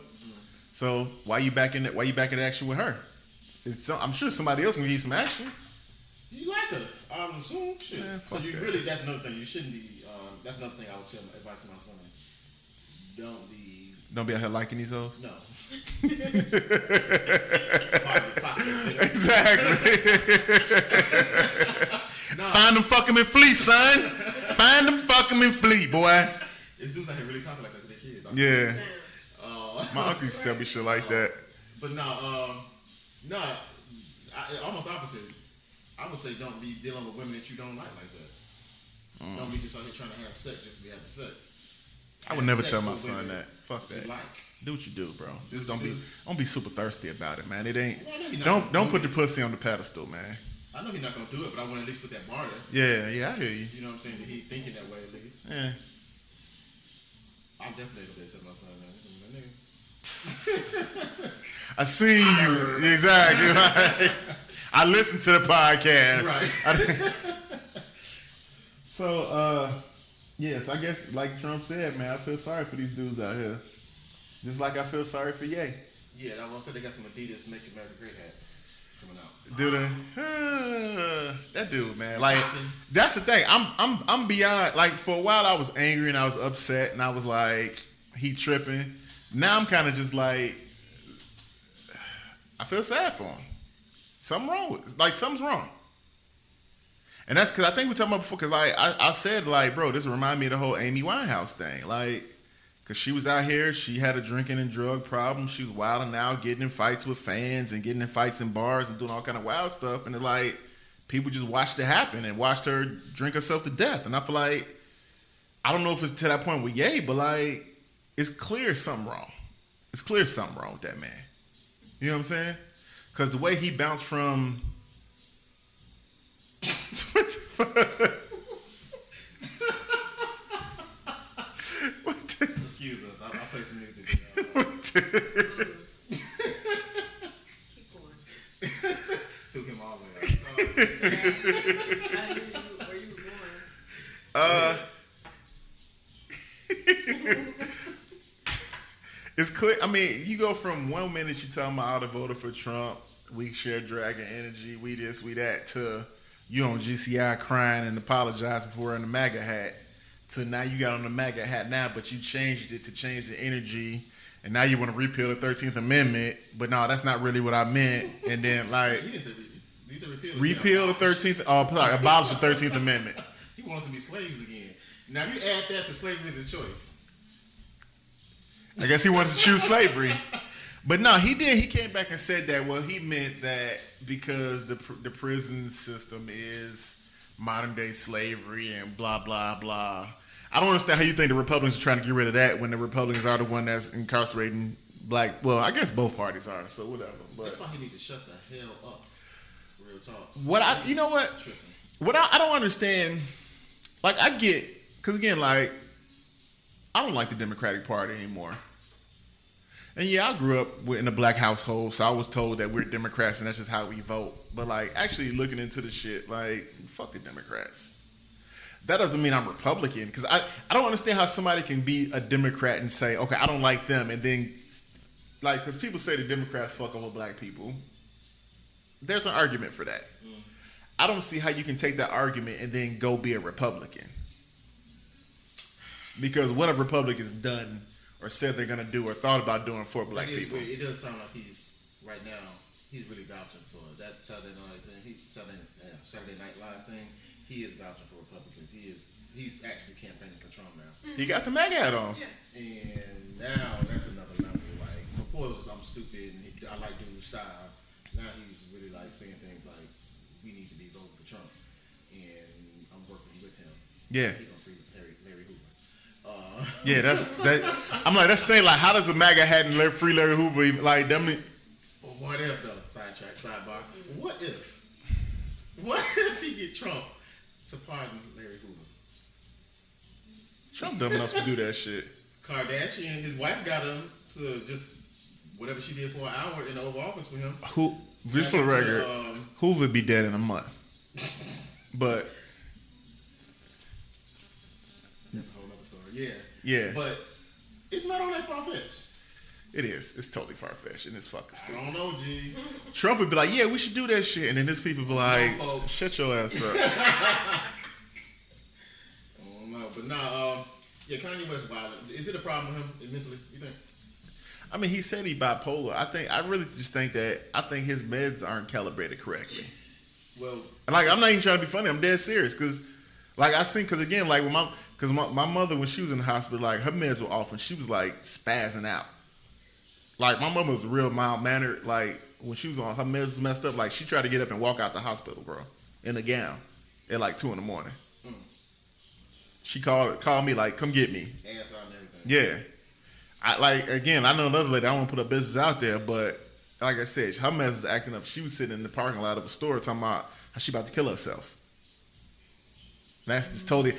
Speaker 1: So why you back in that? Why you back in action with her? I'm sure somebody else can give you some action.
Speaker 3: You like her, I would assume. Shit. Because you really, that's another thing. You shouldn't be. That's another thing I would tell advice to my son. Don't be
Speaker 1: out here liking these hoes.
Speaker 3: No.
Speaker 1: Exactly. Find them, fuck them, and flee, son. Find them, fuck them, and flee, boy.
Speaker 3: It's dudes out here really talking like that to their kids.
Speaker 1: Yeah. My uncle used to tell me shit like that.
Speaker 3: But almost opposite. I would say don't be dealing with women that you don't like that. Don't be just out here trying to have sex just to be having sex.
Speaker 1: I would never tell my son that. Fuck that.
Speaker 3: Like.
Speaker 1: Do what you do, bro. Just don't be super thirsty about it, man. It ain't. Don't put the pussy on the pedestal, man.
Speaker 3: I know he's not gonna do it, but I want to at least put that bar there.
Speaker 1: Yeah, I hear you.
Speaker 3: You know what I'm saying? That he's thinking that way at least.
Speaker 1: Yeah.
Speaker 3: I'm definitely gonna tell my son that.
Speaker 1: I see you. Exactly. Right. I listened to the podcast.
Speaker 3: Right.
Speaker 1: So, yes, I guess like Trump said, man, I feel sorry for these dudes out here. Just like I feel sorry for Ye.
Speaker 3: Yeah, I want to say they got some Adidas Make America Great hats coming out.
Speaker 1: Do they? That dude, man. Like, that's the thing. I'm beyond. Like, for a while, I was angry and I was upset and I was like, he tripping. Now I'm kind of just like, I feel sad for him. Something's wrong. And that's because I think we talked about before. Because I said like, bro, this remind me of the whole Amy Winehouse thing. Like, because she was out here, she had a drinking and drug problem. She was wilding out, getting in fights with fans and getting in fights in bars and doing all kind of wild stuff. And it's like, people just watched it happen and watched her drink herself to death. And I feel like, I don't know if it's to that point with Ye, but like, it's clear something wrong. it's clear something wrong with that man. You know what I'm saying? Because the way he bounced from... what the fuck?
Speaker 3: Excuse us. I'll play some music.
Speaker 2: Keep going.
Speaker 3: Threw him all the way out.
Speaker 2: I knew where you were going.
Speaker 1: It's clear. I mean, you go from 1 minute you talking about I voted for Trump, we share dragon energy, we this, we that, to you on GCI crying and apologizing for wearing the MAGA hat, to now you got on the MAGA hat now, but you changed it to change the energy, and now you want to repeal the 13th Amendment, but no, that's not really what I meant. And then like
Speaker 3: He didn't say
Speaker 1: repeal the 13th, abolish the 13th Amendment.
Speaker 3: He wants to be slaves again. Now you add that to slavery as a choice.
Speaker 1: I guess he wanted to choose slavery. But no, he did. He came back and said that, well, he meant that because the prison system is modern day slavery and blah, blah, blah. I don't understand how you think the Republicans are trying to get rid of that when the Republicans are the one that's incarcerating black. Well, I guess both parties are, so whatever. But
Speaker 3: that's why he needs to shut the hell up. Real talk.
Speaker 1: You know what? What I don't understand, like I get, because again, like, I don't like the Democratic Party anymore. And yeah, I grew up in a black household, so I was told that we're Democrats and that's just how we vote. But like, actually looking into the shit, like, fuck the Democrats. That doesn't mean I'm Republican, because I don't understand how somebody can be a Democrat and say, okay, I don't like them, and then, like, because people say the Democrats fuck over black people. There's an argument for that. I don't see how you can take that argument and then go be a Republican. Because what have Republicans done or said they're going to do or thought about doing for black people?
Speaker 3: It does sound like he's really vouching for that Saturday Night thing. Saturday Night Live thing. He is vouching for Republicans. He's actually campaigning for Trump now.
Speaker 1: He got the MAGA hat on.
Speaker 2: Yeah.
Speaker 3: And now that's another level. Like before it was I'm stupid and I like doing style. Now he's really like saying things like we need to be voting for Trump, and I'm working with him.
Speaker 1: Yeah.
Speaker 3: He gonna free Larry Hoover.
Speaker 1: Yeah, that's that. I'm like, that's the thing. Like, how does a MAGA hat and free Larry Hoover even, like them?
Speaker 3: Well, what if though? Sidebar. What if he get Trump to pardon Larry Hoover?
Speaker 1: Trump dumb enough to do that shit.
Speaker 3: Kardashian, his wife got him to just whatever she did for an hour in the Oval Office with him.
Speaker 1: Just for the record, Hoover be dead in a month. But
Speaker 3: that's a whole other story. Yeah.
Speaker 1: Yeah.
Speaker 3: But it's not all that far-fetched.
Speaker 1: It is. It's totally far-fetched and it's fucking stupid.
Speaker 3: I don't know, G.
Speaker 1: Trump would be like, yeah, we should do that shit. And then his people be like, shut your ass up.
Speaker 3: I don't know. But yeah, Kanye West violent. Is it a problem with him mentally, you think?
Speaker 1: I mean, he said he bipolar. I really just think that, his meds aren't calibrated correctly.
Speaker 3: Well.
Speaker 1: And like, I'm not even trying to be funny. I'm dead serious. Because, like, because again, like, my mother, when she was in the hospital, like, her meds were off and she was, like, spazzing out. Like, my mother was real mild-mannered. Like, when she was on, her meds was messed up. Like, she tried to get up and walk out the hospital, bro, in a gown at, like, 2 a.m. She called me, like, come get me.
Speaker 3: Ass out and everything.
Speaker 1: Yeah. I know another lady, I don't want to put her business out there, but like I said, her meds was acting up. She was sitting in the parking lot of a store talking about how she about to kill herself. That's totally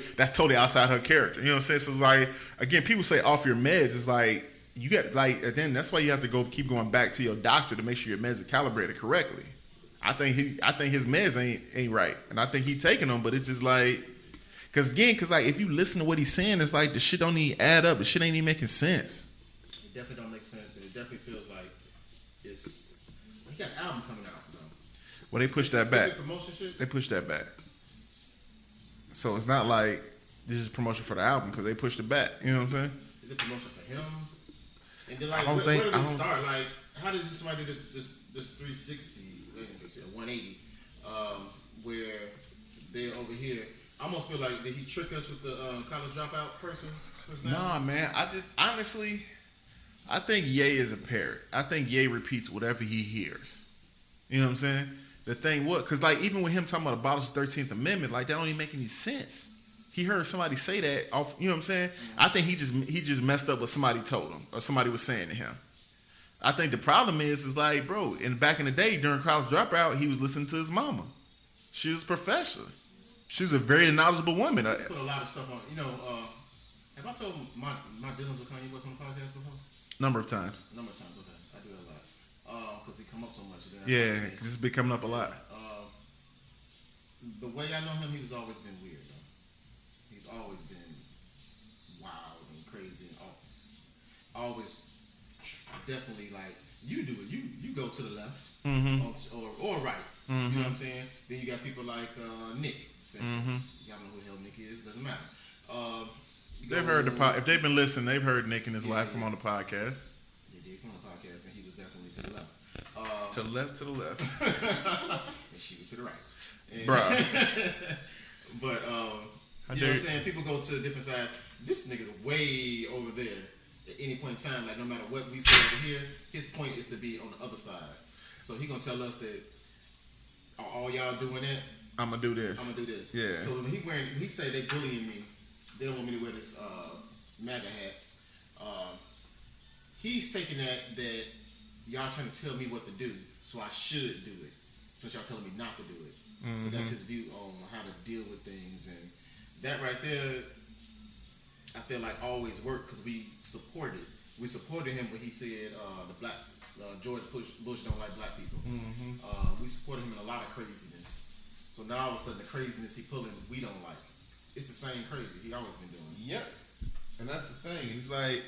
Speaker 1: outside her character. You know what I'm saying? So it's like, again, people say off your meds. It's like, you got, like, then that's why you have to keep going back to your doctor to make sure your meds are calibrated correctly. I think his meds ain't right, and I think he's taking them, but it's just like, because like, if you listen to what he's saying, it's like the shit don't even add up. The shit ain't even making sense.
Speaker 3: It definitely don't make sense, and it definitely feels like it's. Well, he got an album coming out though.
Speaker 1: Well, they pushed that back.
Speaker 3: Promotion shit?
Speaker 1: They pushed that back. So it's not like this is promotion for the album because they pushed it back. You know what I'm saying?
Speaker 3: Is it promotion for him? And then, like,
Speaker 1: where
Speaker 3: did it start? Like, how did somebody do this 360, 180, where they're over here? I almost feel like, did he trick us with the college dropout person?
Speaker 1: Nah, man. I think Ye is a parrot. I think Ye repeats whatever he hears. You know what I'm saying? The thing was, because, like, even with him talking about abolish the 13th Amendment, like, that don't even make any sense. He heard somebody say that off, you know what I'm saying? I think he just messed up what somebody told him or somebody was saying to him. I think the problem is like, bro, back in the day during college dropout, he was listening to his mama. She was a professor. She was a very knowledgeable woman.
Speaker 3: Put a lot of stuff on. Have I told my dealings with Kanye West on the podcast before?
Speaker 1: Number of times.
Speaker 3: Okay. I do that a lot. Because he come up so much.
Speaker 1: Yeah, because it's been coming up a lot.
Speaker 3: The way I know him, he's always been weird, though. He's always been wild and crazy and always definitely like, you do it. You go to the left or right. You know what I'm saying? Then you got people like Nick, for instance. Y'all know who the hell Nick is. Doesn't matter.
Speaker 1: They've heard if they've been listening, they've heard Nick and his wife come on the podcast.
Speaker 3: They did come on the podcast, and he was definitely to the left.
Speaker 1: To the left.
Speaker 3: And she was to the right.
Speaker 1: Bruh.
Speaker 3: But, you know what I'm saying? People go to different sides. This nigga's way over there at any point in time. Like, no matter what we say over here, his point is to be on the other side. So he gonna tell us that, are all y'all doing that?
Speaker 1: I'm gonna do this. Yeah.
Speaker 3: So when he say they bullying me, they don't want me to wear this MAGA hat. He's taking that y'all trying to tell me what to do, so I should do it. Since y'all telling me not to do it. But that's his view on how to deal with things, and that right there, I feel like always worked because we supported him when he said George Bush don't like black people. We supported him in a lot of craziness. So now all of a sudden the craziness he pulling, we don't like. It's the same crazy he always been doing.
Speaker 1: Yep. And that's the thing. It's like,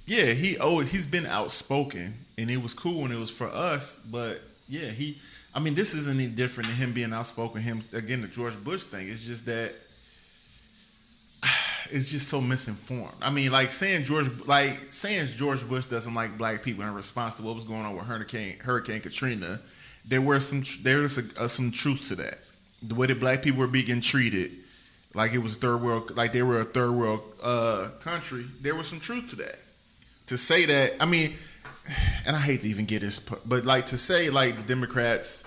Speaker 1: yeah, he's been outspoken, and it was cool when it was for us. But yeah, this isn't any different than him being outspoken. Him again, the George Bush thing. It's just that it's just so misinformed. I mean, like saying George Bush doesn't like black people in response to what was going on with Hurricane Katrina. There was some truth to that. The way that black people were being treated, like it was third world, like they were a third world country. There was some truth to that. To say that, I mean, and I hate to even get this, but like to say like the Democrats,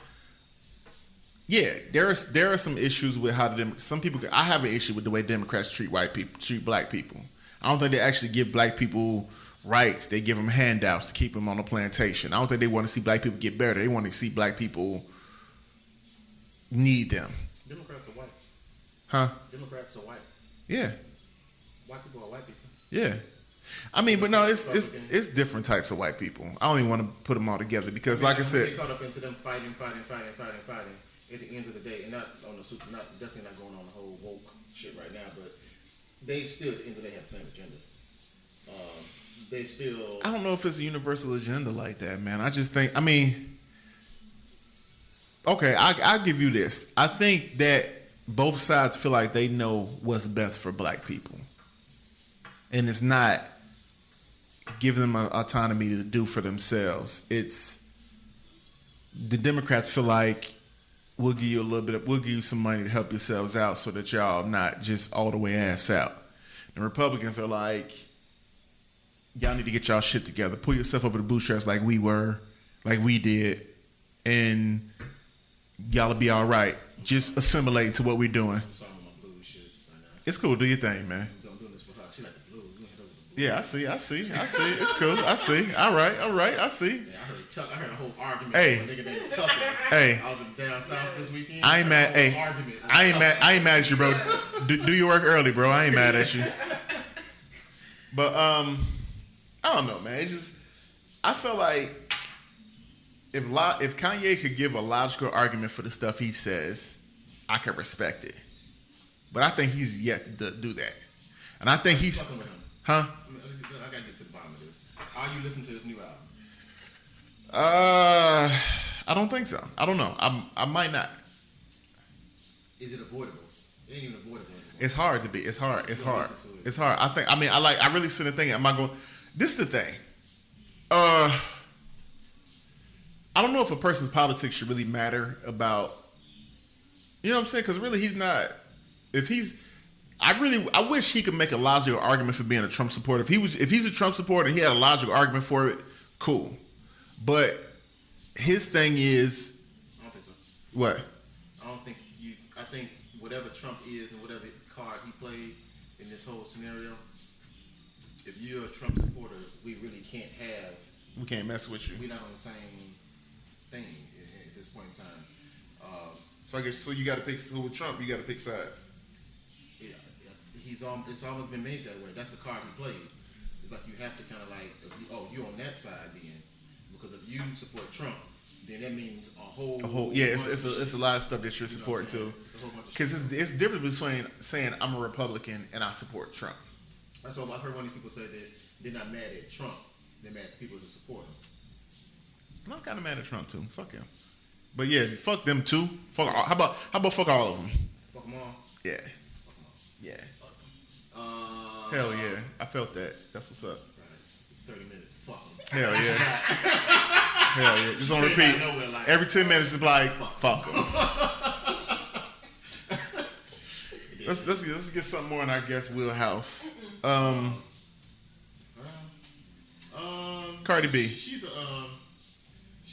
Speaker 1: yeah, there are some issues with how some people. I have an issue with the way Democrats treat black people. I don't think they actually give black people rights. They give them handouts to keep them on the plantation. I don't think they want to see black people get better. They want to see black people need them.
Speaker 3: Democrats are white.
Speaker 1: Huh?
Speaker 3: Democrats are white.
Speaker 1: Yeah.
Speaker 3: White people are white people.
Speaker 1: Yeah. I mean, but no, it's different types of white people. I don't even want to put them all together because, like I said,
Speaker 3: get caught up into them fighting. At the end of the day, and definitely not going on the whole woke shit right now, but they still at the end of the day have the same agenda. They still.
Speaker 1: I don't know if it's a universal agenda like that, man. I just think. I mean, okay, I'll give you this. I think that both sides feel like they know what's best for black people, and it's not giving them an autonomy to do for themselves. It's the Democrats feel like we'll give you some money to help yourselves out so that y'all not just all the way ass out. The Republicans are like, y'all need to get y'all shit together. Pull yourself over the bootstraps like we did, and y'all will be all right. Just assimilate to what we're doing.
Speaker 3: I'm sorry, my blues shit right now.
Speaker 1: It's cool. Do your thing, man.
Speaker 3: I'm doing this for her. She like the blues.
Speaker 1: Yeah, I see. It's cool. I see. All right. I see.
Speaker 3: Yeah, I heard a whole argument.
Speaker 1: Hey.
Speaker 3: With a nigga named Tucker.
Speaker 1: Hey.
Speaker 3: I was down south this weekend.
Speaker 1: I ain't mad. Hey. I ain't mad at you, bro. Do your work early, bro. I ain't mad at you. But I don't know, man. It's just I feel like if Kanye could give a logical argument for the stuff he says, I could respect it. But I think he's yet to do that, and I think he's, huh?
Speaker 3: I gotta get to the bottom of this. Are you listening to his new album?
Speaker 1: I don't think so. I don't know. I might not.
Speaker 3: Is it avoidable? It ain't even avoidable anymore.
Speaker 1: It's hard to be. It's hard. I really sit and think, am I going? This is the thing. I don't know if a person's politics should really matter about. You know what I'm saying? Because really, he's not. I wish he could make a logical argument for being a Trump supporter. If he's a Trump supporter and he had a logical argument for it, cool. But his thing is,
Speaker 3: I don't think so.
Speaker 1: What?
Speaker 3: I don't think you. I think whatever Trump is and whatever card he played in this whole scenario, if you're a Trump supporter, we really can't have
Speaker 1: We can't mess with you.
Speaker 3: We're not on the same thing at this point in time.
Speaker 1: So I guess you got to pick. So with Trump, you got to pick sides.
Speaker 3: It's always been made that way. That's the card he played. It's like you have to kind of like, you're on that side then, because if you support Trump, then that means a whole
Speaker 1: yeah. It's a lot of stuff that you're supporting too. Because it's different between saying I'm a Republican and I support Trump.
Speaker 3: That's why I've heard one of these people say that they're not mad at Trump. They're mad at the people who support him.
Speaker 1: I'm kind of mad at Trump too. Fuck him. But yeah, fuck them too. How about fuck all of them?
Speaker 3: Fuck them all.
Speaker 1: Yeah.
Speaker 3: Fuck them all.
Speaker 1: Yeah. Hell yeah. I felt that. That's what's up.
Speaker 3: Right. 30 minutes. Fuck them.
Speaker 1: Hell yeah. Hell yeah. Just on repeat. Every 10 minutes is like, fuck them. Let's get something more in our guest wheelhouse. Cardi B.
Speaker 3: She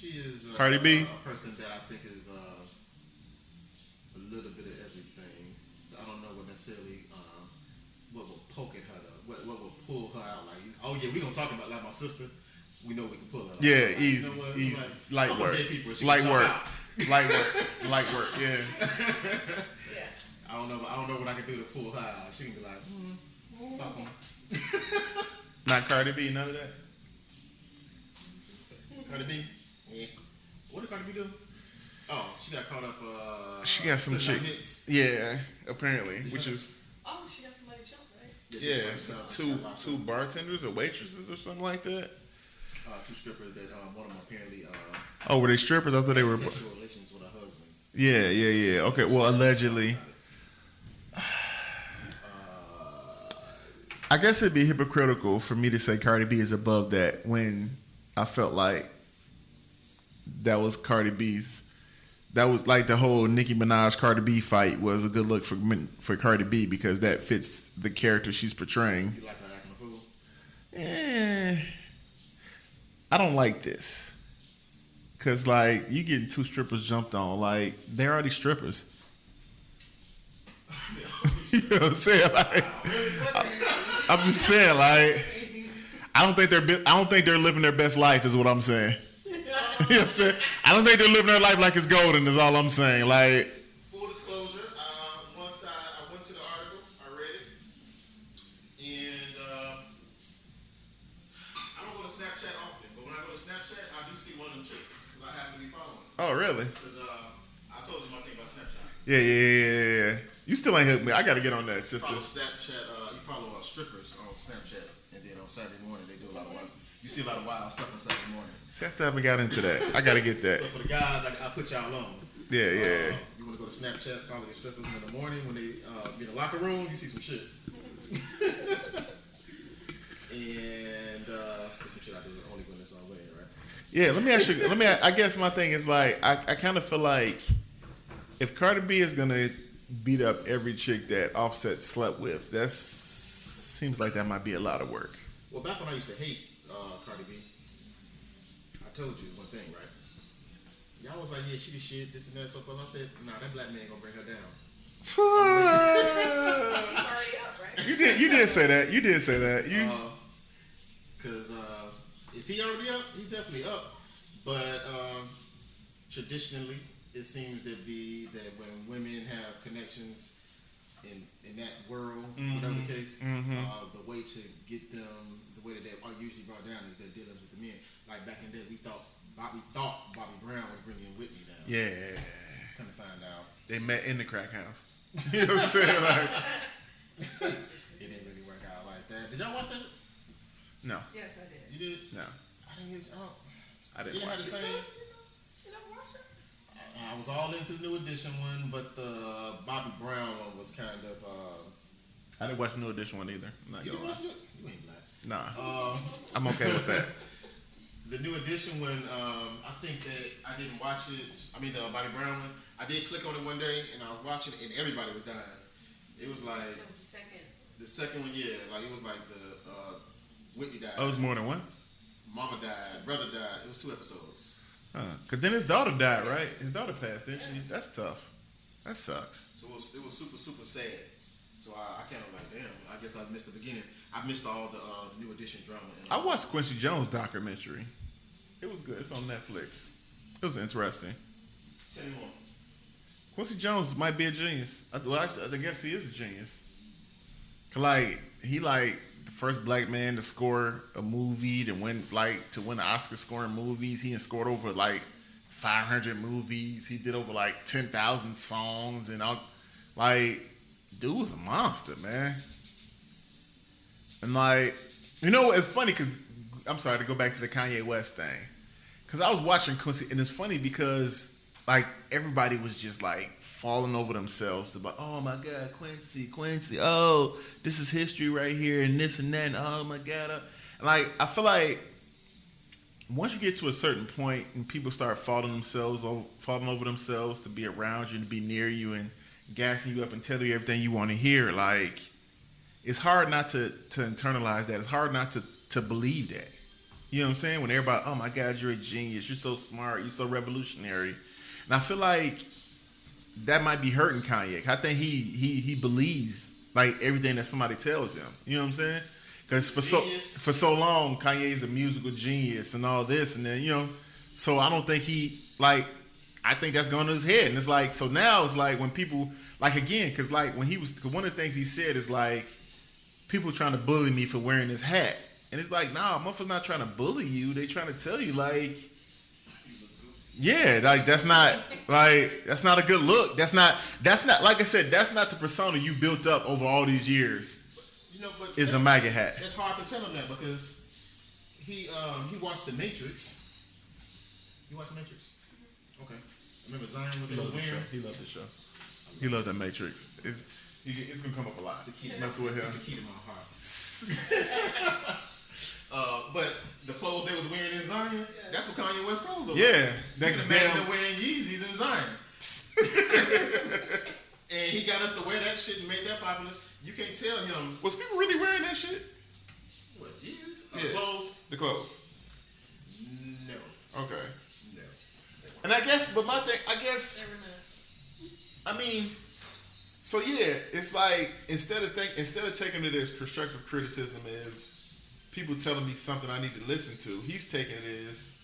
Speaker 3: is
Speaker 1: Cardi B.
Speaker 3: A person that I think is a little bit of everything. So I don't know what necessarily what will poke at her though. What will pull her out? Like, oh yeah, we gonna talk about like my sister. We know we can pull her out.
Speaker 1: Yeah,
Speaker 3: like,
Speaker 1: easy,
Speaker 3: you know what?
Speaker 1: easy.
Speaker 3: Like,
Speaker 1: light work.
Speaker 3: Light work.
Speaker 1: Light work. Yeah.
Speaker 3: I don't know what I can do to pull her out. She can be like, fuck them.
Speaker 1: Not Cardi B, none of that.
Speaker 3: Cardi B? Yeah. What did Cardi B do? Oh, she got caught up.
Speaker 1: She got some chick. Yeah, apparently, which is.
Speaker 2: Oh, she got somebody jumped, right?
Speaker 1: Yeah, two bartenders or waitresses or something like that.
Speaker 3: Two strippers that one of them apparently.
Speaker 1: Oh, were they strippers? I thought they were.
Speaker 3: Sexual relations with her husband.
Speaker 1: Yeah. Okay, well, allegedly. I guess it'd be hypocritical for me to say Cardi B is above that when I felt like that was Cardi B's. That was like the whole Nicki Minaj Cardi B fight was a good look for Cardi B because that fits the character she's portraying.
Speaker 3: You like her acting a fool?
Speaker 1: I don't like this because like you getting two strippers jumped on, like they're already strippers. You know what I'm saying? Like, I'm just saying, like, I don't think they're living their best life, is what I'm saying. You know what I'm saying? I don't think they're living their life like it's golden, is all I'm saying. Like,
Speaker 3: full disclosure, once I went to the article, I read it, and I don't go to Snapchat often, but when I go to Snapchat, I do see one of them chicks because I happen to be following.
Speaker 1: Oh, really?
Speaker 3: Because I told you my thing about Snapchat.
Speaker 1: Yeah. You still ain't hooked me. I got to get on that.
Speaker 3: You follow Snapchat. You follow strippers on Snapchat, and then on Saturday morning they do a lot of wild. You see a lot of wild stuff on Saturday morning.
Speaker 1: See, I still haven't got into that. I got to get that.
Speaker 3: So for the guys, I put y'all on.
Speaker 1: Yeah.
Speaker 3: You want to go to Snapchat, follow the strippers in the morning when they be in the locker room. You see some shit. And there's some shit I do only when it's all way, right?
Speaker 1: Yeah. Let me ask you. I guess my thing is like I kind of feel like if Cardi B is gonna beat up every chick that Offset slept with, that seems like that might be a lot of work.
Speaker 3: Well, back when I used to hate Cardi B, I told you one thing, right? Y'all was like, yeah, she the shit, this and that, so forth. I said, nah, that black man gonna bring her down.
Speaker 2: He's already up, right?
Speaker 1: You did say that.
Speaker 3: Because is he already up? He's definitely up. But traditionally, it seems to be that when women have connections in that world, whatever the case, the way to get them, the way that they are usually brought down is their dealings with the men. Like back in the day, we thought Bobby Brown was bringing Whitney down.
Speaker 1: Yeah.
Speaker 3: Come to find out,
Speaker 1: they met in the crack house. You know what I'm saying? Like,
Speaker 3: it didn't really work out like that. Did y'all watch that?
Speaker 1: No.
Speaker 2: Yes, I did.
Speaker 3: You did?
Speaker 1: No.
Speaker 3: I didn't hear.
Speaker 1: I didn't watch it.
Speaker 2: You never watched it?
Speaker 3: I was all into the New Edition one, but the Bobby Brown one was kind of.
Speaker 1: I didn't watch the New Edition one either. I'm not
Speaker 3: You
Speaker 1: gonna
Speaker 3: didn't
Speaker 1: lie.
Speaker 3: watch it? You ain't black.
Speaker 1: Nah. I'm okay with that.
Speaker 3: The New Edition one, I think that I didn't watch it. I mean, the Bobby Brown one. I did click on it one day, and I was watching it, and everybody was dying. It was like.
Speaker 2: It was the second.
Speaker 3: The second one, yeah. Like, it was like the Whitney died.
Speaker 1: Oh, it was more than one?
Speaker 3: Mama died. Brother died. It was 2 episodes.
Speaker 1: Because then his daughter died, right? His daughter passed, didn't she? That's tough. That sucks.
Speaker 3: So it was super, super sad. So I kind of like, damn, I guess I missed the beginning. I missed all the New Edition drama.
Speaker 1: I watched Quincy Jones' documentary. It was good. It's on Netflix. It was interesting.
Speaker 3: Tell me more.
Speaker 1: Quincy Jones might be a genius. Well, I guess he is a genius. Like he the first black man to score a movie to win the Oscar scoring movies. He scored over 500 movies. He did over 10,000 songs and all. Dude was a monster, man. And it's funny because I'm sorry to go back to the Kanye West thing. Because I was watching Quincy, and it's funny because everybody was just falling over themselves about, oh my God, Quincy, oh, this is history right here, and this and that, and oh my God. And I feel like once you get to a certain point and people start falling over themselves to be around you and to be near you and gassing you up and telling you everything you want to hear, it's hard not to internalize that. It's hard not to believe that. You know what I'm saying? When everybody, oh my God, you're a genius. You're so smart. You're so revolutionary. And I feel like that might be hurting Kanye. I think he believes everything that somebody tells him. You know what I'm saying? Because for so long, Kanye's a musical genius and all this, and then so I don't think I think that's going to his head, and it's so now it's when people again, because when he was, cause one of the things he said is people trying to bully me for wearing this hat. And it's nah, motherfuckers not trying to bully you. They trying to tell you yeah, that's not that's not a good look. That's not like I said, that's not the persona you built up over all these years.
Speaker 3: But
Speaker 1: is a MAGA hat.
Speaker 3: It's hard to tell him that because he watched The Matrix. You watched The Matrix? Okay. Remember Zion what they was wearing?
Speaker 1: He loved the show. He loved The Matrix. It's gonna come up a lot.
Speaker 3: It's the key.
Speaker 1: Mess with him.
Speaker 3: It's the key to my heart. But the clothes they was wearing in Zion, that's what Kanye West clothes look
Speaker 1: yeah,
Speaker 3: like. You can imagine them wearing Yeezys in Zion. And he got us to wear that shit and made that popular. You can't tell him.
Speaker 1: Was people really wearing that shit?
Speaker 3: What, Yeezys?
Speaker 1: Yeah.
Speaker 3: The clothes? No.
Speaker 1: Okay.
Speaker 3: No.
Speaker 1: And I guess so yeah, it's instead of taking it as constructive criticism is people telling me something I need to listen to, he's taking it as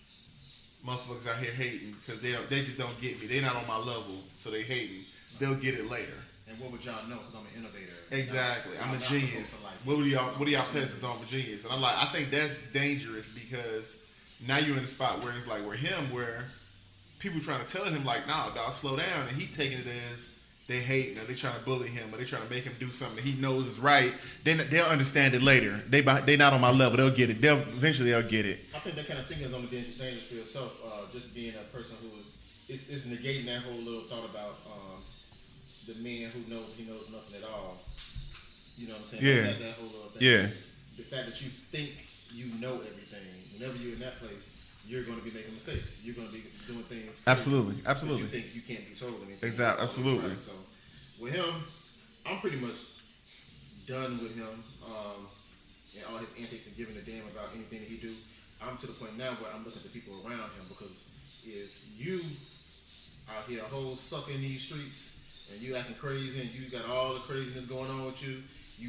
Speaker 1: motherfuckers out here hating because they just don't get me. They not on my level, so they hating. They'll get it later.
Speaker 3: And what would y'all know? Because I'm an innovator.
Speaker 1: Exactly, I'm a genius. What do y'all peasants know I'm a genius? And I think that's dangerous because now you're in a spot where it's where people trying to tell him nah, dog, slow down, and he taking it as they hate him, or they trying to bully him, or they trying to make him do something that he knows is right. Then they'll understand it later. They not on my level. They'll get it. Eventually they'll get it.
Speaker 3: I think that kind of thing is only dangerous for yourself. Just being a person who is negating that whole little thought about the man who knows he knows nothing at all. You know what I'm saying?
Speaker 1: Yeah.
Speaker 3: That whole little thing.
Speaker 1: Yeah.
Speaker 3: The fact that you think you know everything. Whenever you're in that place, you're going to be making mistakes. You're going to be doing things.
Speaker 1: Absolutely.
Speaker 3: You think you can't be told anything.
Speaker 1: Exactly. Absolutely.
Speaker 3: So with him, I'm pretty much done with him and all his antics and giving a damn about anything that he do. I'm to the point now where I'm looking at the people around him because if you out here a whole sucker in these streets and you acting crazy and you got all the craziness going on with you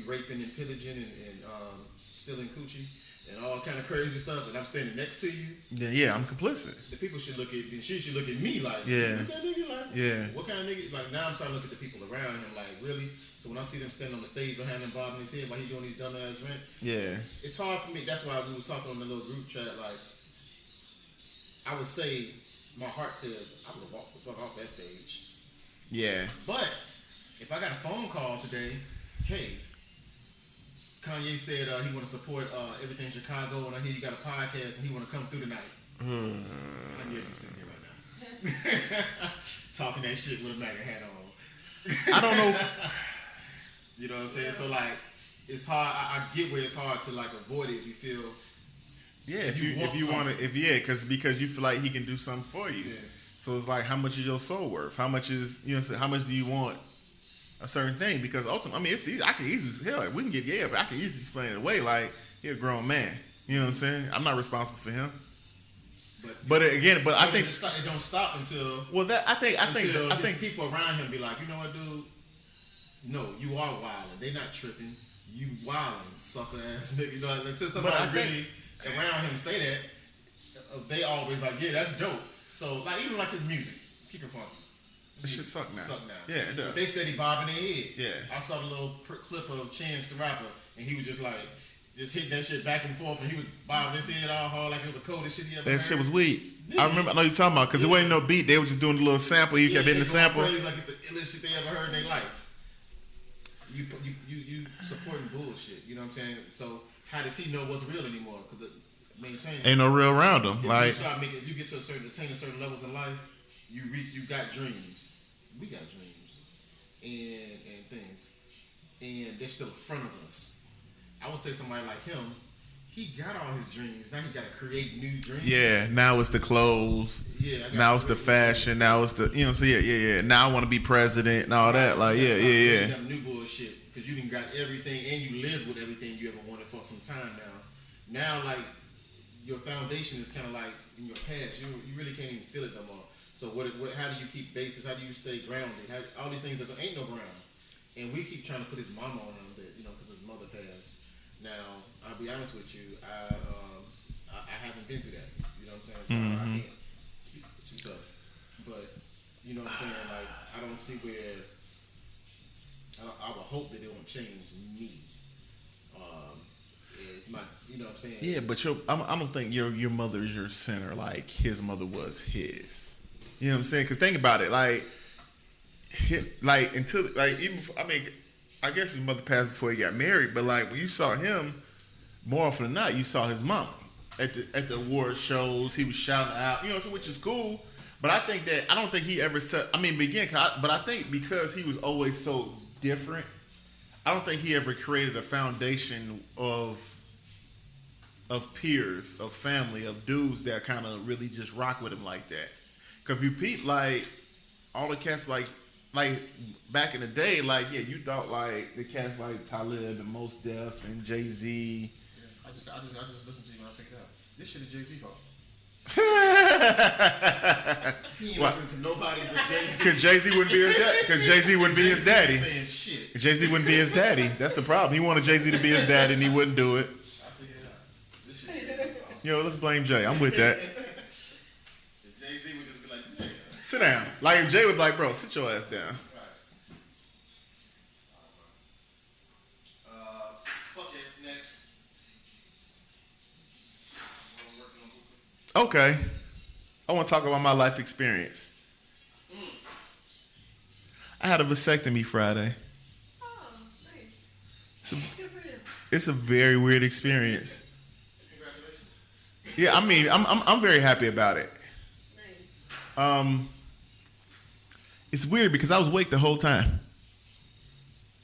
Speaker 3: raping and pillaging and stealing coochie and all kind of crazy stuff, and I'm standing next to you.
Speaker 1: Yeah, I'm complicit.
Speaker 3: The people should look at, she should look at me like,
Speaker 1: yeah,
Speaker 3: look at that nigga like,
Speaker 1: yeah,
Speaker 3: what kind of nigga? Like now I'm starting to look at the people around him like, really? So when I see them standing on the stage behind him bobbing his head while he doing these dumbass rants,
Speaker 1: yeah,
Speaker 3: it's hard for me. That's why we was talking on the little group chat. Like, I would say, my heart says I would have walked the fuck off that stage.
Speaker 1: Yeah.
Speaker 3: But if I got a phone call today, hey, Kanye said he want to support everything Chicago, and I hear you got a podcast, and he want to come through tonight. Kanye ain't sitting here right now, talking that shit with a MAGA hat on.
Speaker 1: I don't know.
Speaker 3: You know what I'm saying? So like, it's hard. I get where it's hard to like avoid it if you feel.
Speaker 1: Yeah, if you want to, because you feel like he can do something for you.
Speaker 3: Yeah.
Speaker 1: So it's like, how much is your soul worth? How much is how much do you want a certain thing? Because ultimately, I mean, it's easy. I can easily we can get but I can easily explain it away. Like, he's a grown man. You know what I'm saying? I'm not responsible for him. But I think
Speaker 3: it don't stop until.
Speaker 1: Well, I think
Speaker 3: people around him be like, you know what, dude? No, you are wilding. They not tripping. You wilding, sucker ass nigga. You know, until somebody really around him say that. they always like, yeah, that's dope. So like even like his music, keep it funky.
Speaker 1: It should suck now.
Speaker 3: Suck now.
Speaker 1: Yeah, it does.
Speaker 3: But they steady bobbing their head.
Speaker 1: Yeah.
Speaker 3: I saw the little clip of Chance the Rapper, and he was just like, just hitting that shit back and forth, and he was bobbing his head all hard like it was the coldest shit he ever heard.
Speaker 1: That shit was weak.
Speaker 3: Yeah.
Speaker 1: I remember. I know you're talking about because it wasn't no beat. They were just doing the little sample. He kept hitting the sample.
Speaker 3: Crazy, like it's the illest shit they ever heard in their life. You supporting bullshit. You know what I'm saying? So how does he know what's real anymore? Because maintain
Speaker 1: Ain't no real around him. Like
Speaker 3: you get to attain certain levels in life. You got dreams. We got dreams and things, and they're still in front of us. I would say somebody like him. He got all his dreams. Now he got to create new dreams.
Speaker 1: Yeah, now it's the clothes.
Speaker 3: Yeah,
Speaker 1: now it's the fashion. Now it's the so yeah. Now I want to be president and all that. Like yeah.
Speaker 3: You got new bullshit because you done got everything and you live with everything you ever wanted for some time now. Now like your foundation is kind of like in your past. You really can't even feel it no more. So how do you keep bases? How do you stay grounded? All these things ain't no ground. And we keep trying to put his mama on him, because his mother passed. Now, I'll be honest with you, I haven't been through that. You know what I'm saying? So I can't speak too tough. But, you know what I'm saying? Like, I don't see where, I would hope that it won't change me. It's my, you know what I'm saying?
Speaker 1: Yeah, but I don't think your mother is your center like his mother was his. You know what I'm saying? Because think about it, I guess his mother passed before he got married, but like when you saw him, more often than not, you saw his mom at the award shows. He was shouting out, which is cool. But I don't think he ever said. But I think because he was always so different, I don't think he ever created a foundation of peers, of family, of dudes that kind of really just rock with him like that. Because if you peep, like all the cats, like back in the day, you thought like the cats like Talib and Mos Def and Jay-Z.
Speaker 3: Yeah, I just listened to you when I figured out this shit is Jay-Z's fault. He ain't listening to nobody but Jay-Z.
Speaker 1: Because Jay-Z wouldn't be his daddy. Because Jay-Z wouldn't be his daddy.
Speaker 3: Saying shit.
Speaker 1: Jay-Z wouldn't be his daddy. That's the problem. He wanted Jay-Z to be his daddy, and he wouldn't do it.
Speaker 3: I figured it out. This shit is Jay-Z's fault.
Speaker 1: Let's blame Jay. I'm with that.
Speaker 3: Jay-Z would just be like, yeah.
Speaker 1: Sit down. Like if Jay would be like, bro, sit your ass down.
Speaker 3: Fuck it. Next.
Speaker 1: Okay. I want to talk about my life experience. I had a vasectomy Friday.
Speaker 2: Oh, nice.
Speaker 1: It's a very weird experience.
Speaker 3: Congratulations.
Speaker 1: Yeah, I mean, I'm very happy about it.
Speaker 2: Nice.
Speaker 1: It's weird because I was awake the whole time.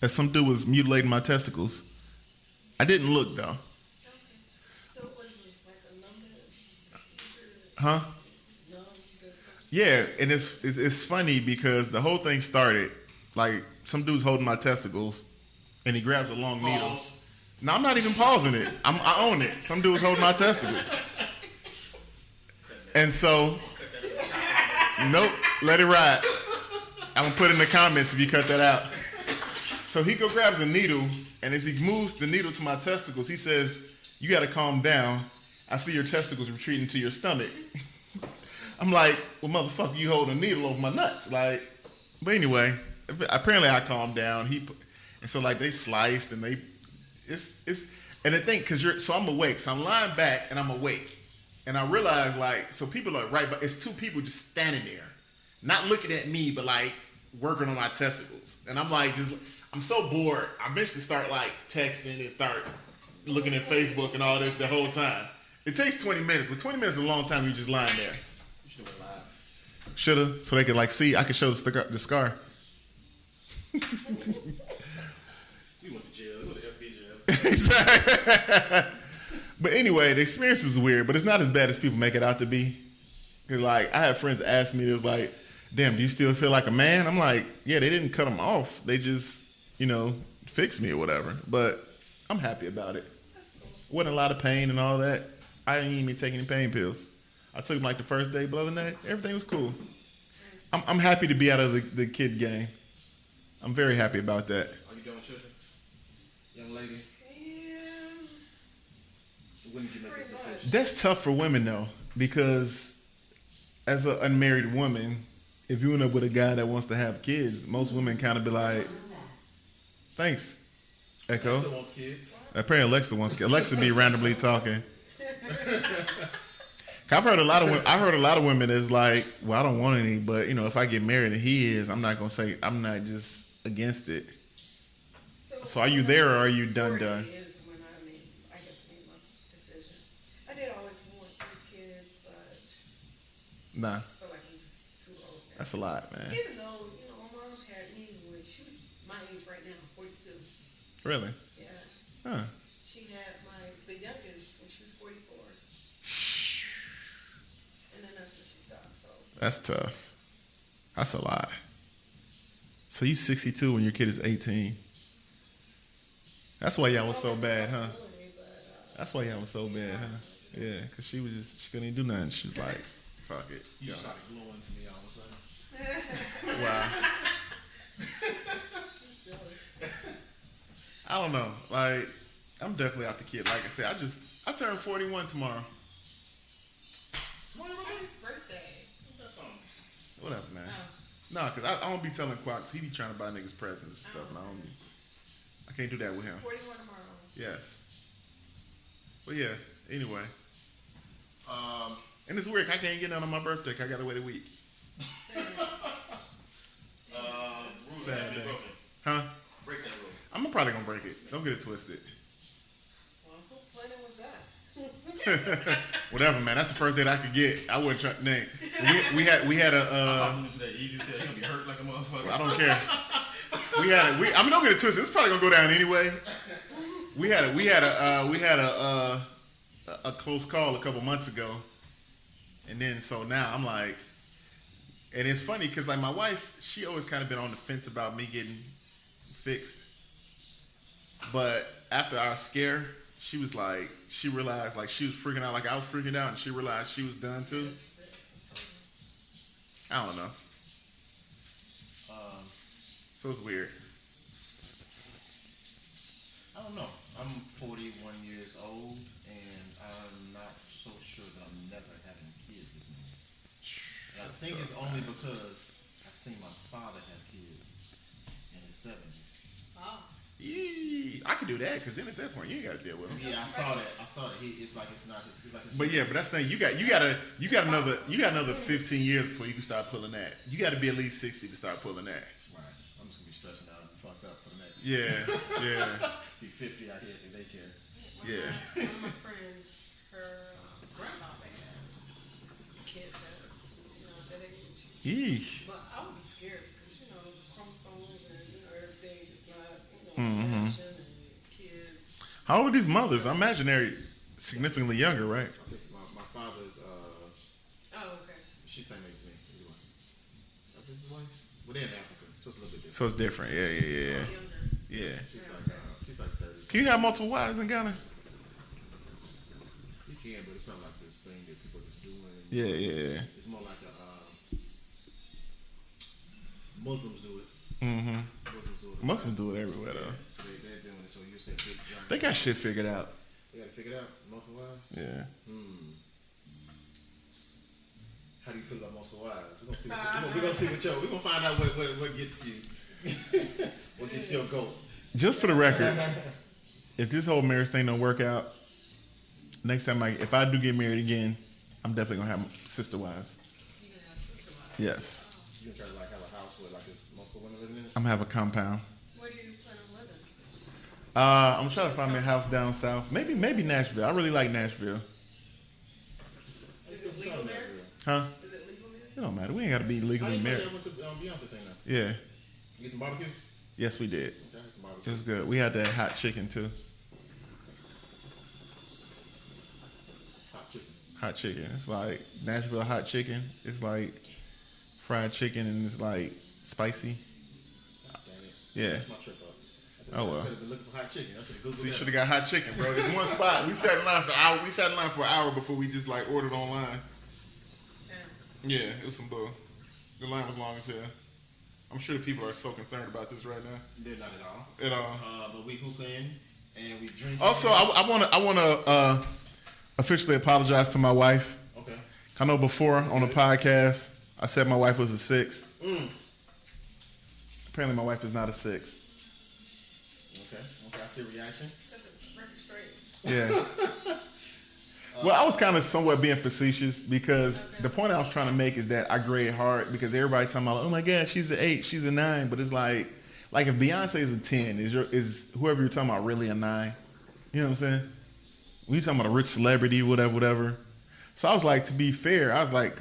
Speaker 1: As some dude was mutilating my testicles. I didn't look though.
Speaker 2: Okay. So was this like a number?
Speaker 1: Huh? Yeah, and it's funny because the whole thing started like some dude's holding my testicles, and he grabs a long needle.
Speaker 3: Pause.
Speaker 1: No, I'm not even pausing it. I own it. Some dude's holding my testicles, and so nope, let it ride. I'm gonna put in the comments if you cut that out. So he grabs a needle, and as he moves the needle to my testicles, he says, "You got to calm down. I feel your testicles retreating to your stomach." I'm like, well, motherfucker, you hold a needle over my nuts. Like, but anyway, apparently I calmed down. And so like they sliced and and the thing, so I'm awake. So I'm lying back and I'm awake. And I realize like, so people are right, but it's two people just standing there, not looking at me, but like working on my testicles. And I'm like, I'm so bored. I eventually start like texting and start looking at Facebook and all this the whole time. It takes 20 minutes, but 20 minutes is a long time. You just lying there.
Speaker 3: You should have went live.
Speaker 1: Shoulda, so they could like see. I could show the scar.
Speaker 3: You went to jail. You went to FB jail.
Speaker 1: Exactly. But anyway, the experience is weird, but it's not as bad as people make it out to be. Cause like I had friends ask me, it was like, "Damn, do you still feel like a man?" I'm like, "Yeah, they didn't cut them off. They just, fixed me or whatever." But I'm happy about it. Wasn't a lot of pain and all that. I didn't even take any pain pills. I took them like the first day, but other than that, everything was cool. I'm happy to be out of the kid game. I'm very happy about that.
Speaker 3: Are you done with children? Young lady?
Speaker 2: Yeah.
Speaker 3: When did you make this decision?
Speaker 1: That's tough for women though. because as an unmarried woman, if you end up with a guy that wants to have kids, most women kind of be like, thanks, Echo.
Speaker 3: Alexa wants kids.
Speaker 1: Apparently Alexa wants kids. Alexa be randomly talking. I've heard a lot of women that's like, well, I don't want any, but if I get married and he is, I'm not I'm not just against it. So are you there or are you done?
Speaker 2: Is when I made my decision. I did always want 3 kids, but
Speaker 1: Nah,
Speaker 2: I just feel like I'm just too old now.
Speaker 1: that's a lot, man.
Speaker 2: Even though, my mom had me when she was my age right now, 42.
Speaker 1: Really?
Speaker 2: Yeah.
Speaker 1: Huh.
Speaker 2: She had the youngest when she was 44. And then that's when she stopped, so.
Speaker 1: That's tough. That's a lot. So you 62 when your kid is 18. That's why y'all was so bad, huh? That's why y'all was so bad, huh? Yeah, because she couldn't even do nothing. She was like, fuck it.
Speaker 3: You
Speaker 1: Yo.
Speaker 3: started glowing to me all of a sudden.
Speaker 1: Wow. I don't know. Like, I'm definitely out the kid. Like I said, I turned 41 tomorrow.
Speaker 3: Tomorrow,
Speaker 2: Happy birthday.
Speaker 3: What's that song?
Speaker 1: Whatever, man.
Speaker 2: Oh.
Speaker 1: No, because I don't be telling Quack. He be trying to buy niggas presents and stuff, and I can't do that with him.
Speaker 2: 41 tomorrow.
Speaker 1: Yes. But yeah, anyway. And it's weird. I can't get none on my birthday 'cause I got to wait a week. Saturday. Huh?
Speaker 3: Break that rule.
Speaker 1: I'm probably going to break it. Don't get it twisted.
Speaker 2: Well, who planet was that?
Speaker 1: Whatever, man. That's the first date I could get. I wouldn't try to name. We had
Speaker 3: I'm
Speaker 1: a.
Speaker 3: talking to that easy as hell. You're going to be hurt like a motherfucker.
Speaker 1: I don't care. Don't get it twisted. It's probably gonna go down anyway. We had a close call a couple months ago, and then so now I'm like, and it's funny because like my wife, she always kind of been on the fence about me getting fixed, but after our scare, she was like, she realized like she was freaking out like I was freaking out, and she realized she was done too. I don't know. So it's weird.
Speaker 3: I don't know. I'm 41 years old, and I'm not so sure that I'm never having kids again. And I think it's only because I seen my father have kids in his 70s.
Speaker 2: Oh.
Speaker 1: Yee, I could do that because then at that point you ain't got to deal with him.
Speaker 3: Yeah, I saw that. It's like it's not his.
Speaker 1: But yeah, but that's the thing. You got another 15 years before you can start pulling that. You got to be at least 60 to start pulling that.
Speaker 3: Right. I'm just gonna be stressing out and fuck up for the next.
Speaker 1: Yeah.
Speaker 3: Be 50 out here at the daycare.
Speaker 1: Yeah.
Speaker 2: One of my friends, her grandfather had a kid that age.
Speaker 1: Yeesh.
Speaker 2: But I would be scared because, the chromosomes and, everything is not,
Speaker 1: Mm-hmm.
Speaker 2: connection and kids.
Speaker 1: How old are these mothers? I imagine they're significantly younger, right?
Speaker 3: I think my father's.
Speaker 2: Oh, okay.
Speaker 3: She's same age as me. Anyway. I think his wife. Well, they're in Africa, so it's a little bit different.
Speaker 1: So it's different. Yeah.
Speaker 2: Younger.
Speaker 1: Yeah.
Speaker 3: She's like 30.
Speaker 1: Can you have multiple wives in Ghana?
Speaker 3: You can, but it's not like this thing that people just doing.
Speaker 1: Yeah.
Speaker 3: It's more like Muslims do it.
Speaker 1: Mm-hmm.
Speaker 3: Muslims do it.
Speaker 1: Muslims do it everywhere though.
Speaker 3: So they're doing it. So you said big giant.
Speaker 1: They got shit figured out.
Speaker 3: They got to figure it out. Multiple wives.
Speaker 1: Yeah.
Speaker 3: How do you feel about multiple wives? We're gonna see what we're gonna find out what gets you. What gets your goal.
Speaker 1: Just for the record, if this whole marriage thing don't work out, next time if I do get married again, I'm definitely gonna have sister wives.
Speaker 2: You can have sister wives.
Speaker 1: Yes.
Speaker 3: You gonna try to have a house with it's multiple women living in it?
Speaker 1: I'm gonna have a compound.
Speaker 2: Where do you plan on living?
Speaker 1: I'm trying to find me a house down south. Maybe Nashville. I really like Nashville.
Speaker 2: Is it legal there?
Speaker 1: Huh?
Speaker 2: Is it legal there?
Speaker 1: It don't matter. We ain't got to be legally married.
Speaker 3: I went to Beyonce thing now.
Speaker 1: Yeah.
Speaker 3: You get some barbecue?
Speaker 1: Yes, we did.
Speaker 3: Okay, I had some
Speaker 1: It
Speaker 3: barbecue.
Speaker 1: was good. We had that hot chicken too.
Speaker 3: Hot chicken.
Speaker 1: Hot chicken. It's like Nashville hot chicken. It's like fried chicken and it's like spicy.
Speaker 3: God damn it.
Speaker 1: Yeah.
Speaker 3: That's my trip up.
Speaker 1: Oh well.
Speaker 3: I could have been looking for hot chicken. I should have Googled
Speaker 1: So you
Speaker 3: that.
Speaker 1: should have got hot chicken, bro. It's one spot. We sat in line for an hour. We sat in line for an hour before we just like ordered online.
Speaker 2: Damn.
Speaker 1: Yeah, it was some bull. The line was long as hell. I'm sure the people are so concerned about this right now.
Speaker 3: They're not at all.
Speaker 1: At all.
Speaker 3: But we hookah in and we drink.
Speaker 1: Also, I want to officially apologize to my wife.
Speaker 3: Okay.
Speaker 1: I know before on the podcast, I said my wife was a 6. Apparently, my wife is not a 6.
Speaker 3: Okay, I see a reaction.
Speaker 2: Set the record straight.
Speaker 1: Yeah. Well, I was kind of somewhat being facetious because the point I was trying to make is that I grade hard because everybody talking about, oh my God, she's an 8, she's a 9, but it's like if Beyonce is a 10, is whoever you're talking about really a 9? You know what I'm saying? When you're talking about a rich celebrity, whatever. So I was like, to be fair,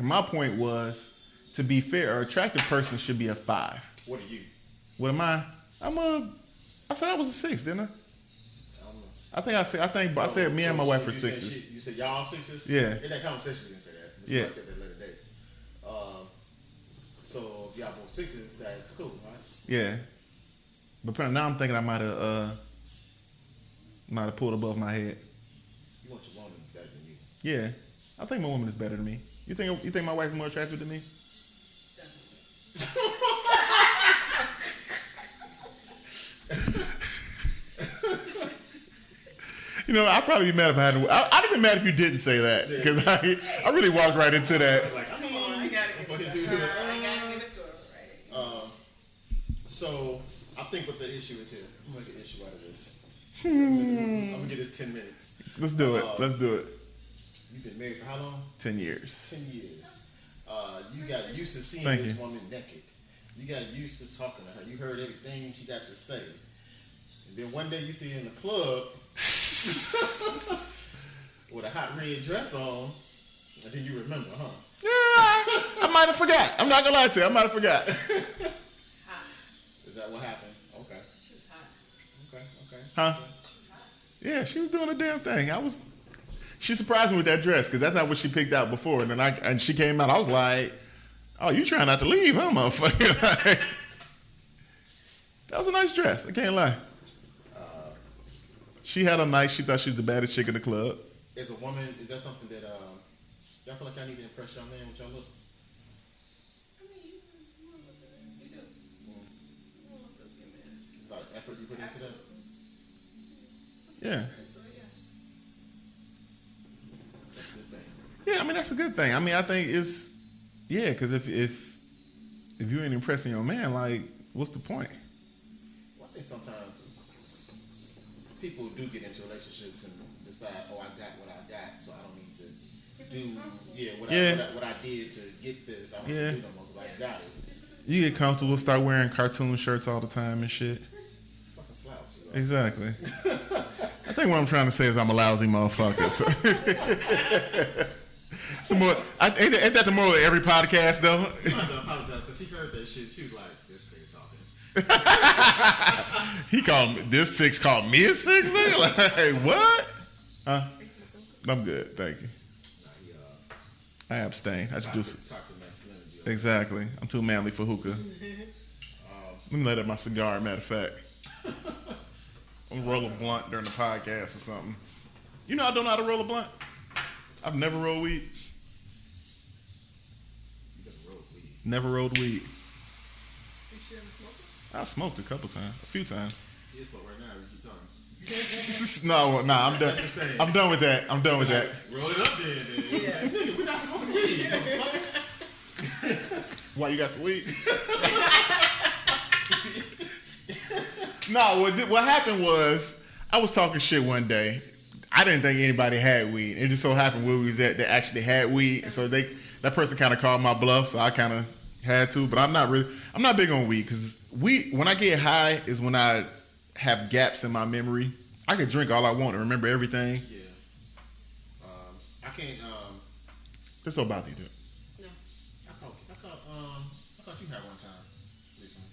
Speaker 1: my point was, to be fair, an attractive person should be a 5.
Speaker 3: What are you?
Speaker 1: What am I? I said I was a 6, didn't I? I said me and my wife were 6s.
Speaker 3: You said y'all 6s?
Speaker 1: Yeah.
Speaker 3: In that conversation, we didn't say that. But
Speaker 1: Yeah.
Speaker 3: you said that later date. So if y'all both 6s, that's cool, right?
Speaker 1: Yeah. But apparently now I'm thinking I might have pulled above my head.
Speaker 3: You want your woman better than you.
Speaker 1: Yeah. I think my woman is better than me. You think my wife is more attractive than me? You know, I'd probably be mad if I hadn't. I'd be mad if you didn't say that because I really walked right into that.
Speaker 3: Like,
Speaker 2: Come on, I gotta give it to her. I gotta give it to her, right?
Speaker 3: So I think what the issue is here. I'm gonna make an issue out of this. I'm gonna get this 10 minutes.
Speaker 1: Let's do it.
Speaker 3: You've been married for how long?
Speaker 1: 10 years.
Speaker 3: 10 years. You got used to seeing
Speaker 1: Thank
Speaker 3: this
Speaker 1: you.
Speaker 3: woman naked. You got used to talking to her. You heard everything she got to say. And then one day you see her in the club with a hot red dress on, and then you remember, huh?
Speaker 1: Yeah, I might have forgot. I'm not gonna lie to you. I might have forgot.
Speaker 2: Hot.
Speaker 3: Is that what happened? Okay.
Speaker 2: She was hot.
Speaker 3: Okay.
Speaker 1: Huh?
Speaker 2: She was hot.
Speaker 1: Yeah, she was doing a damn thing. She surprised me with that dress because that's not what she picked out before. And then she came out. I was like, "Oh, you trying not to leave, huh, motherfucker?" That was a nice dress. I can't lie. She had a night. She thought she was the baddest chick in the club.
Speaker 3: As a woman, is that something that y'all feel like y'all need to impress y'all man with y'all looks?
Speaker 2: I mean, you want to look good. You do. You want to look good, man.
Speaker 3: There's a lot of effort you put into that.
Speaker 1: Yeah.
Speaker 2: Into it, yes.
Speaker 3: That's a good thing.
Speaker 1: Yeah, I mean that's a good thing. I mean I think it's because if you ain't impressing your man, like what's the point?
Speaker 3: Well, I think sometimes people do get into relationships and decide, oh, I got what I got, so I don't need to do what I did to get this. I don't have to do no more because I got it.
Speaker 1: You get comfortable, start wearing cartoon shirts all the time and shit.
Speaker 3: Fucking slouch.
Speaker 1: Exactly. I think what I'm trying to say is I'm a lousy motherfucker. So. Ain't that the moral of every podcast though?
Speaker 3: You don't have to apologize because he heard that shit too. Like this nigga talking.
Speaker 1: He called me, this 6 called me a 6 nigga? Like, what? Huh? I'm good, thank you. I abstain. I just do
Speaker 3: Toxic masculinity.
Speaker 1: exactly. I'm too manly for hookah. Let me light up my cigar, matter of fact. I'm gonna roll a blunt during the podcast or something. You know I don't know how to roll a blunt? I've never rolled weed.
Speaker 3: You never rolled weed.
Speaker 1: Never rolled weed.
Speaker 2: You sure I'm smoking?
Speaker 1: I smoked a few times.
Speaker 3: He is slow right now. We keep talking.
Speaker 1: No, I'm done. I'm done with that.
Speaker 3: Roll it up then.
Speaker 2: Yeah.
Speaker 3: Nigga, we not smoking weed. motherfucker.
Speaker 1: Why you got some weed? No, what happened was I was talking shit one day. I didn't think anybody had weed. It just so happened where we was at, they actually had weed, and so that person kind of called my bluff, so I kind of had to. But I'm not big on weed because when I get high is when I have gaps in my memory. I could drink all I want and remember everything.
Speaker 3: Yeah. I can't.
Speaker 1: This don't bother you, dude.
Speaker 2: No.
Speaker 3: I thought you had one time recently.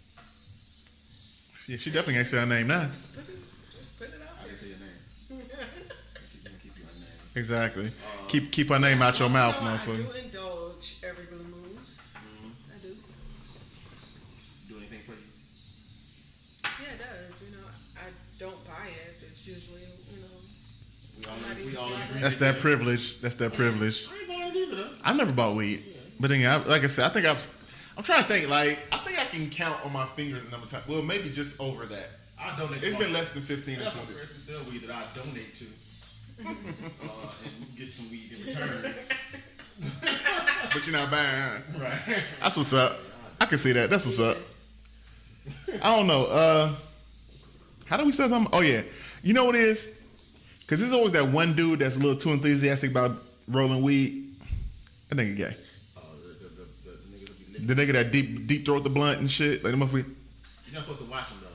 Speaker 1: Yeah, she definitely ain't say her name now.
Speaker 2: Just put it out
Speaker 3: I
Speaker 2: there.
Speaker 3: didn't say your name. Keep your name.
Speaker 1: Exactly. Keep her name out your mouth,
Speaker 2: I
Speaker 1: motherfucker.
Speaker 2: do indulge every blue moon. I do.
Speaker 3: Do anything for you?
Speaker 2: Yeah, it does. You know, I don't buy it. It's usually,
Speaker 3: We all agree.
Speaker 1: That's that privilege.
Speaker 3: I ain't buying it either though.
Speaker 1: I never bought weed, but then, like I said, I'm trying to think. Like I think I can count on my fingers the number of times. Well, maybe just over that.
Speaker 3: I donate.
Speaker 1: It's been less than 15 or
Speaker 3: That's
Speaker 1: 20.
Speaker 3: my person who sell weed that I donate to, and get some weed in return.
Speaker 1: but you're not buying. Huh?
Speaker 3: Right.
Speaker 1: That's what's up. I can see that. That's what's up. I don't know. How do we say something? Oh yeah, you know what it is? Because there's always that one dude that's a little too enthusiastic about rolling weed. That nigga gay.
Speaker 3: Oh, the niggas will be
Speaker 1: The nigga that deep throat the blunt and shit. Like the motherfucker.
Speaker 3: You're not supposed to watch him though.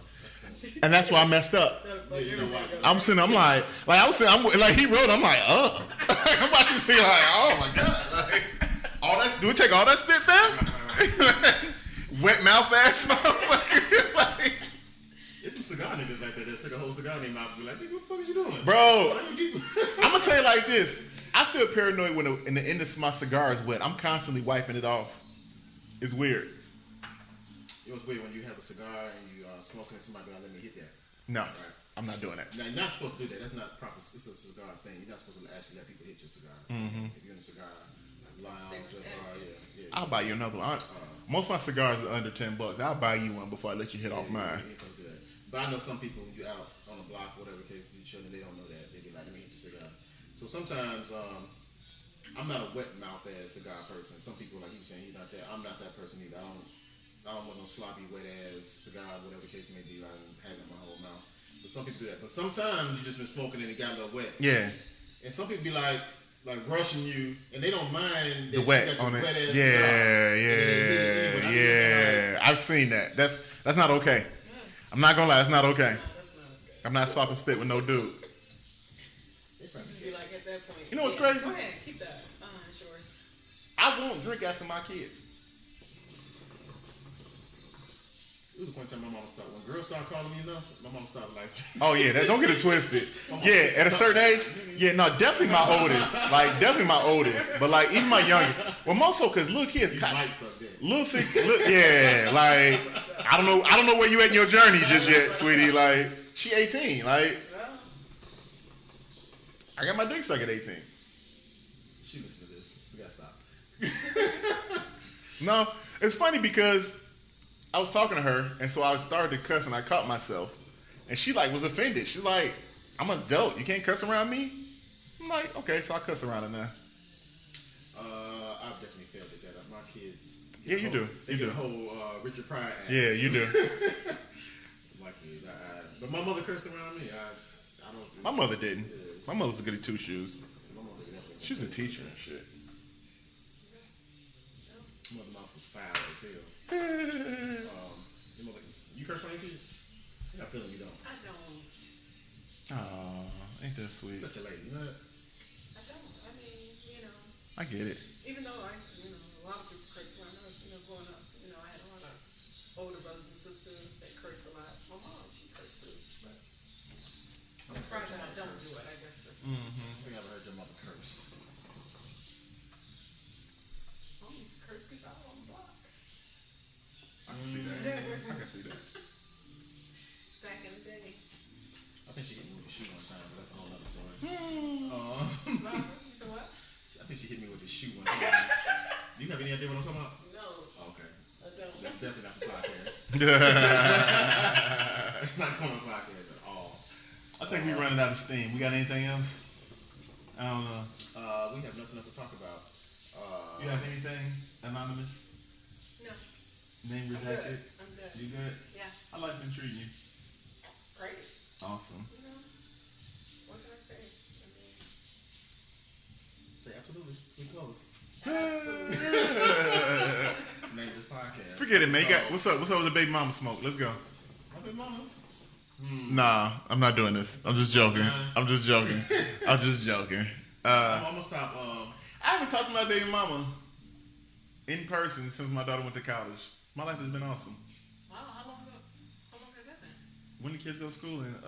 Speaker 1: And that's why I messed up.
Speaker 3: Yeah, you know why?
Speaker 1: I'm sitting. I'm like I was sitting. I'm like he wrote. I'm like, I'm watching this thing like, oh my god. Like, all that. Do we take all that spit, fam? Wet mouth ass motherfucker. Like,
Speaker 3: there's some cigar niggas like that stick a whole cigar in their mouth and be like, "What the fuck is you doing,
Speaker 1: bro?" I'm gonna tell you like this. I feel paranoid when in the end of my cigar is wet. I'm constantly wiping it off. It's weird.
Speaker 3: It was weird when you have a cigar and you smoking and somebody be like, "Let me hit that."
Speaker 1: No,
Speaker 3: right?
Speaker 1: I'm not doing that.
Speaker 3: Now, you're not supposed to do that. That's not proper. It's a cigar thing. You're not supposed to actually let people hit your cigar.
Speaker 1: Mm-hmm.
Speaker 3: If you're in a cigar lounge or bar, yeah.
Speaker 1: I'll buy you another one. Most of my cigars are under $10. I'll buy you one before I let you hit off mine.
Speaker 3: But I know some people, when you're out on the block, whatever case, you chilling, they don't know that. They be like, "Let me hit your cigar." So sometimes I'm not a wet mouth ass cigar person. Some people, like you were saying, he's not that. I'm not that person either. I don't want no sloppy wet ass cigar, whatever the case may be. Like having my whole mouth. But some people do that. But sometimes you just been smoking and it got a little wet.
Speaker 1: Yeah.
Speaker 3: And some people be like rushing you, and they don't mind that
Speaker 1: the wet
Speaker 3: you got
Speaker 1: on
Speaker 3: the
Speaker 1: it.
Speaker 3: wet ass
Speaker 1: Yeah. I've seen that. That's not okay. I'm not gonna lie. That's not okay.
Speaker 2: No, that's not okay.
Speaker 1: I'm not swapping spit with no dude.
Speaker 2: Just be like at that point.
Speaker 1: You know what's crazy?
Speaker 2: Go ahead, keep that. It's yours.
Speaker 1: I won't drink after my kids.
Speaker 3: It was a point in time my mama stopped. When girls start calling me enough, my mama stopped like.
Speaker 1: Oh yeah, don't get it twisted. Yeah, at a certain age, yeah, no, definitely my oldest. Like definitely my oldest, but like even my youngest. Well, most so because little kids, little sick, yeah. Like I don't know where you at in your journey just yet, sweetie. Like she 18. Like I got my dick sucked at 18.
Speaker 3: She listen to this. We gotta stop.
Speaker 1: No, it's funny because I was talking to her, and so I started to cuss, and I caught myself, and she like was offended. She's like, "I'm an adult. You can't cuss around me." I'm like, "Okay," so I cuss around her now.
Speaker 3: I've definitely failed at that. My kids.
Speaker 1: Yeah, you do.
Speaker 3: They get a whole Richard Pryor act.
Speaker 1: Yeah, you do.
Speaker 3: My kids, but my mother cursed around me. I don't.
Speaker 1: My mother didn't. My mother's a goody two shoes.
Speaker 3: My mother definitely.
Speaker 1: She's a teacher and shit.
Speaker 3: My mother mouth was foul as hell. You curse on your kids? I feel like you don't.
Speaker 2: I don't.
Speaker 1: Aw, ain't that sweet?
Speaker 3: Such a lady, you know that?
Speaker 2: I don't. I mean,
Speaker 1: I get it.
Speaker 2: even though a lot of people curse around us, growing up, I had a lot of older brothers and sisters that cursed a lot. My mom, she cursed too, but I'm surprised that I don't do it. I guess just.
Speaker 3: I think I've heard your mother curse.
Speaker 2: I used to curse people out on the block.
Speaker 1: I can see that. I can see that.
Speaker 2: Back in the day.
Speaker 3: I think she hit me with the shoe one time, but that's a whole other story.
Speaker 2: You said what?
Speaker 3: I think she hit me with the shoe one time. Do you have any idea what I'm talking about?
Speaker 2: No,
Speaker 3: Oh, okay.
Speaker 2: I don't.
Speaker 3: That's definitely not the podcast. It's not going on the podcast at all.
Speaker 1: I think we're running out of steam. We got anything else? I don't know.
Speaker 3: We have nothing else to talk about.
Speaker 1: You have anything anonymous?
Speaker 2: No.
Speaker 1: Name redacted?
Speaker 2: I'm good.
Speaker 1: You good?
Speaker 2: Yeah.
Speaker 1: How life been treating you?
Speaker 2: Great.
Speaker 1: Awesome.
Speaker 2: What can I say?
Speaker 3: Say absolutely. We close.
Speaker 2: Absolutely.
Speaker 3: It's the name of this podcast.
Speaker 1: Forget it, man. You got, what's up with the baby mama smoke? Let's go.
Speaker 3: My baby mamas?
Speaker 1: Nah, I'm not doing this. I'm just joking. I'm just joking. I'm just joking.
Speaker 3: I'm gonna stop.
Speaker 1: I haven't talked to my baby mama in person since my daughter went to college. My life has been awesome.
Speaker 2: Wow, how long has that been?
Speaker 1: When the kids go to school in August?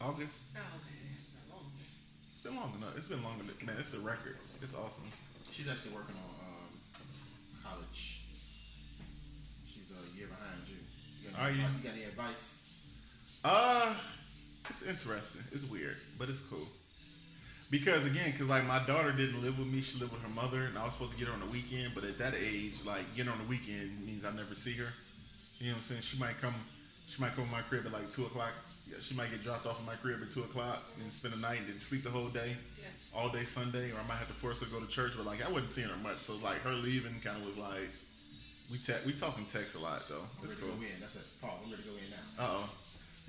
Speaker 2: Oh, okay. It's been long.
Speaker 1: It's been long enough. It's been longer than, man, it's a record. It's awesome.
Speaker 3: She's actually working on college. She's a year behind you.
Speaker 1: Are you?
Speaker 3: You got any advice?
Speaker 1: It's interesting. It's weird, but it's cool. Because like my daughter didn't live with me, she lived with her mother, and I was supposed to get her on the weekend, but at that age, like getting her on the weekend means I never see her. You know what I'm saying? She might come She might come to my crib at like 2 o'clock. Yeah, she might get dropped off at my crib at 2 o'clock and spend the night and then sleep the whole day, all day Sunday, or I might have to force her to go to church. But like I wasn't seeing her much, so like her leaving kind of was like we talking text a lot though.
Speaker 3: I'm ready to go in. That's it. Paul, I'm ready to go in now.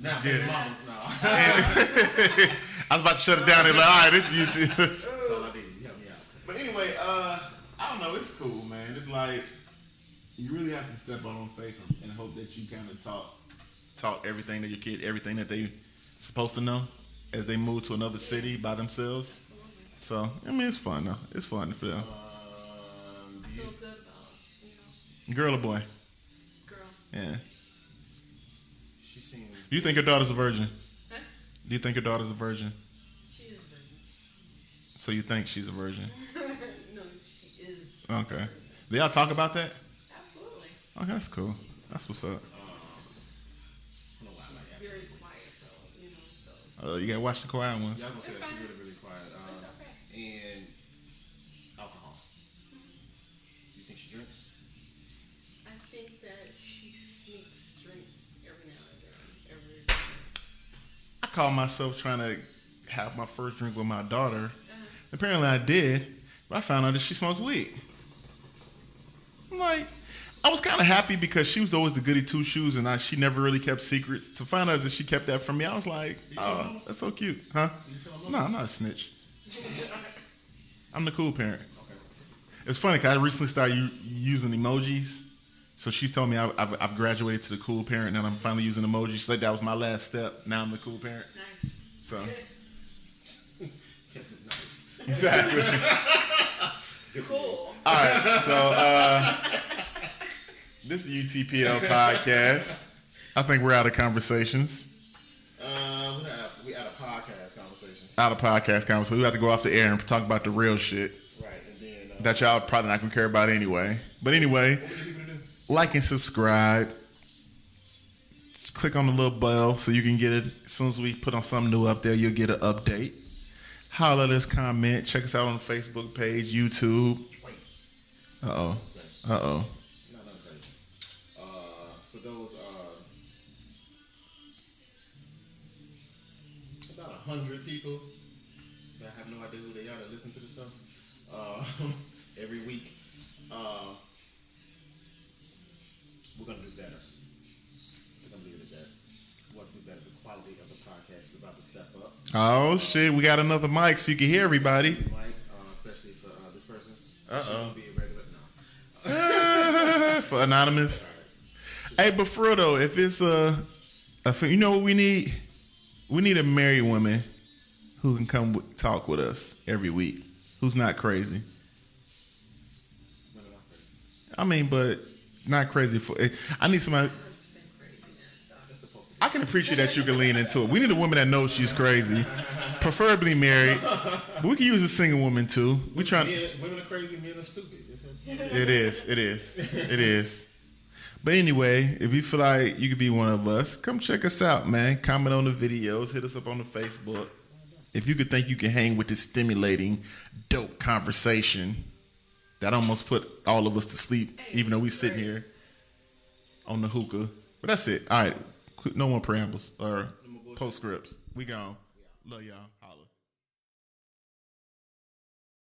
Speaker 1: Now,
Speaker 3: Mama's now.
Speaker 1: I was about to shut it down and like, all right, this is YouTube.
Speaker 3: That's all I need. You help me out.
Speaker 1: But anyway, I don't know. It's cool, man. It's like you really have to step out on faith and hope that you kind of taught everything to your kid, everything that they supposed to know as they move to another city by themselves. So I mean, it's fun though. It's fun for them.
Speaker 2: I feel good about,
Speaker 1: Girl or boy?
Speaker 2: girl.
Speaker 1: Yeah.
Speaker 3: She seemed.
Speaker 1: Do you think your daughter's a virgin?
Speaker 2: Huh?
Speaker 1: Do you think your daughter's a virgin?
Speaker 2: She is a virgin.
Speaker 1: So you think she's a virgin?
Speaker 2: No, she is.
Speaker 1: Okay. Do y'all talk about that?
Speaker 2: Absolutely.
Speaker 1: Okay, that's cool. That's what's up.
Speaker 2: She's very quiet though, so.
Speaker 1: You gotta watch the quiet ones.
Speaker 3: Yeah, I was gonna say
Speaker 2: It's
Speaker 3: that
Speaker 2: fine.
Speaker 3: she's really, really quiet.
Speaker 2: It's okay.
Speaker 3: And alcohol. You think she drinks?
Speaker 2: I think that she sneaks drinks every now and then.
Speaker 1: I call myself trying to have my first drink with my daughter. Apparently I did, but I found out that she smokes weed. I'm like, I was kind of happy because she was always the goody two shoes, and she never really kept secrets. To find out that she kept that from me, I was like, oh, that's so cute, huh? No, I'm not a snitch. I'm the cool parent.
Speaker 3: Okay.
Speaker 1: It's funny because I recently started using emojis. So she's told me I've graduated to the cool parent, and I'm finally using emojis. She said that was my last step. Now I'm the cool parent.
Speaker 2: Nice.
Speaker 1: So
Speaker 3: Yes, it's nice.
Speaker 1: exactly.
Speaker 2: Cool.
Speaker 1: All right. So this is UTPL podcast. I think we're out of conversations.
Speaker 3: We out of podcast conversations.
Speaker 1: Out of podcast conversations. We have to go off the air and talk about the real shit
Speaker 3: Right, and then
Speaker 1: that y'all probably not gonna care about anyway. But anyway,
Speaker 3: what we need people to do?
Speaker 1: like and subscribe. Just click on the little bell so you can get it. As soon as we put on something new up there, you'll get an update. Holler at us, comment. Check us out on the Facebook page, YouTube.
Speaker 3: Wait.
Speaker 1: Uh-oh. Uh-oh.
Speaker 3: No, nothing crazy. For those about 100 people that have no idea who they are that listen to the stuff every week, we're gonna do better. We're gonna leave it at that. We want to do better. The quality of the podcast is about to step up.
Speaker 1: Oh, shit. We got another mic so you can hear everybody.
Speaker 3: Mike, especially for this person.
Speaker 1: Uh-oh.
Speaker 3: She's gonna be a regular. No.
Speaker 1: For anonymous. Hey, but for real though, if it's you know what we need? We need a married woman who can come talk with us every week. Who's not crazy.
Speaker 3: Women are crazy.
Speaker 1: I mean, but not crazy for. I need somebody.
Speaker 2: 100% crazy now.
Speaker 3: That's supposed to be.
Speaker 1: I can appreciate that you can lean into it. We need a woman that knows she's crazy, preferably married. But we can use a single woman too. We trying.
Speaker 3: Women are crazy, men are stupid.
Speaker 1: It is. But anyway, if you feel like you could be one of us, come check us out, man. Comment on the videos. Hit us up on the Facebook. If you could think you can hang with this stimulating, dope conversation that almost put all of us to sleep, even though we sitting here on the hookah. But that's it. All right. No more preambles or postscripts. We gone. Love y'all. Holla.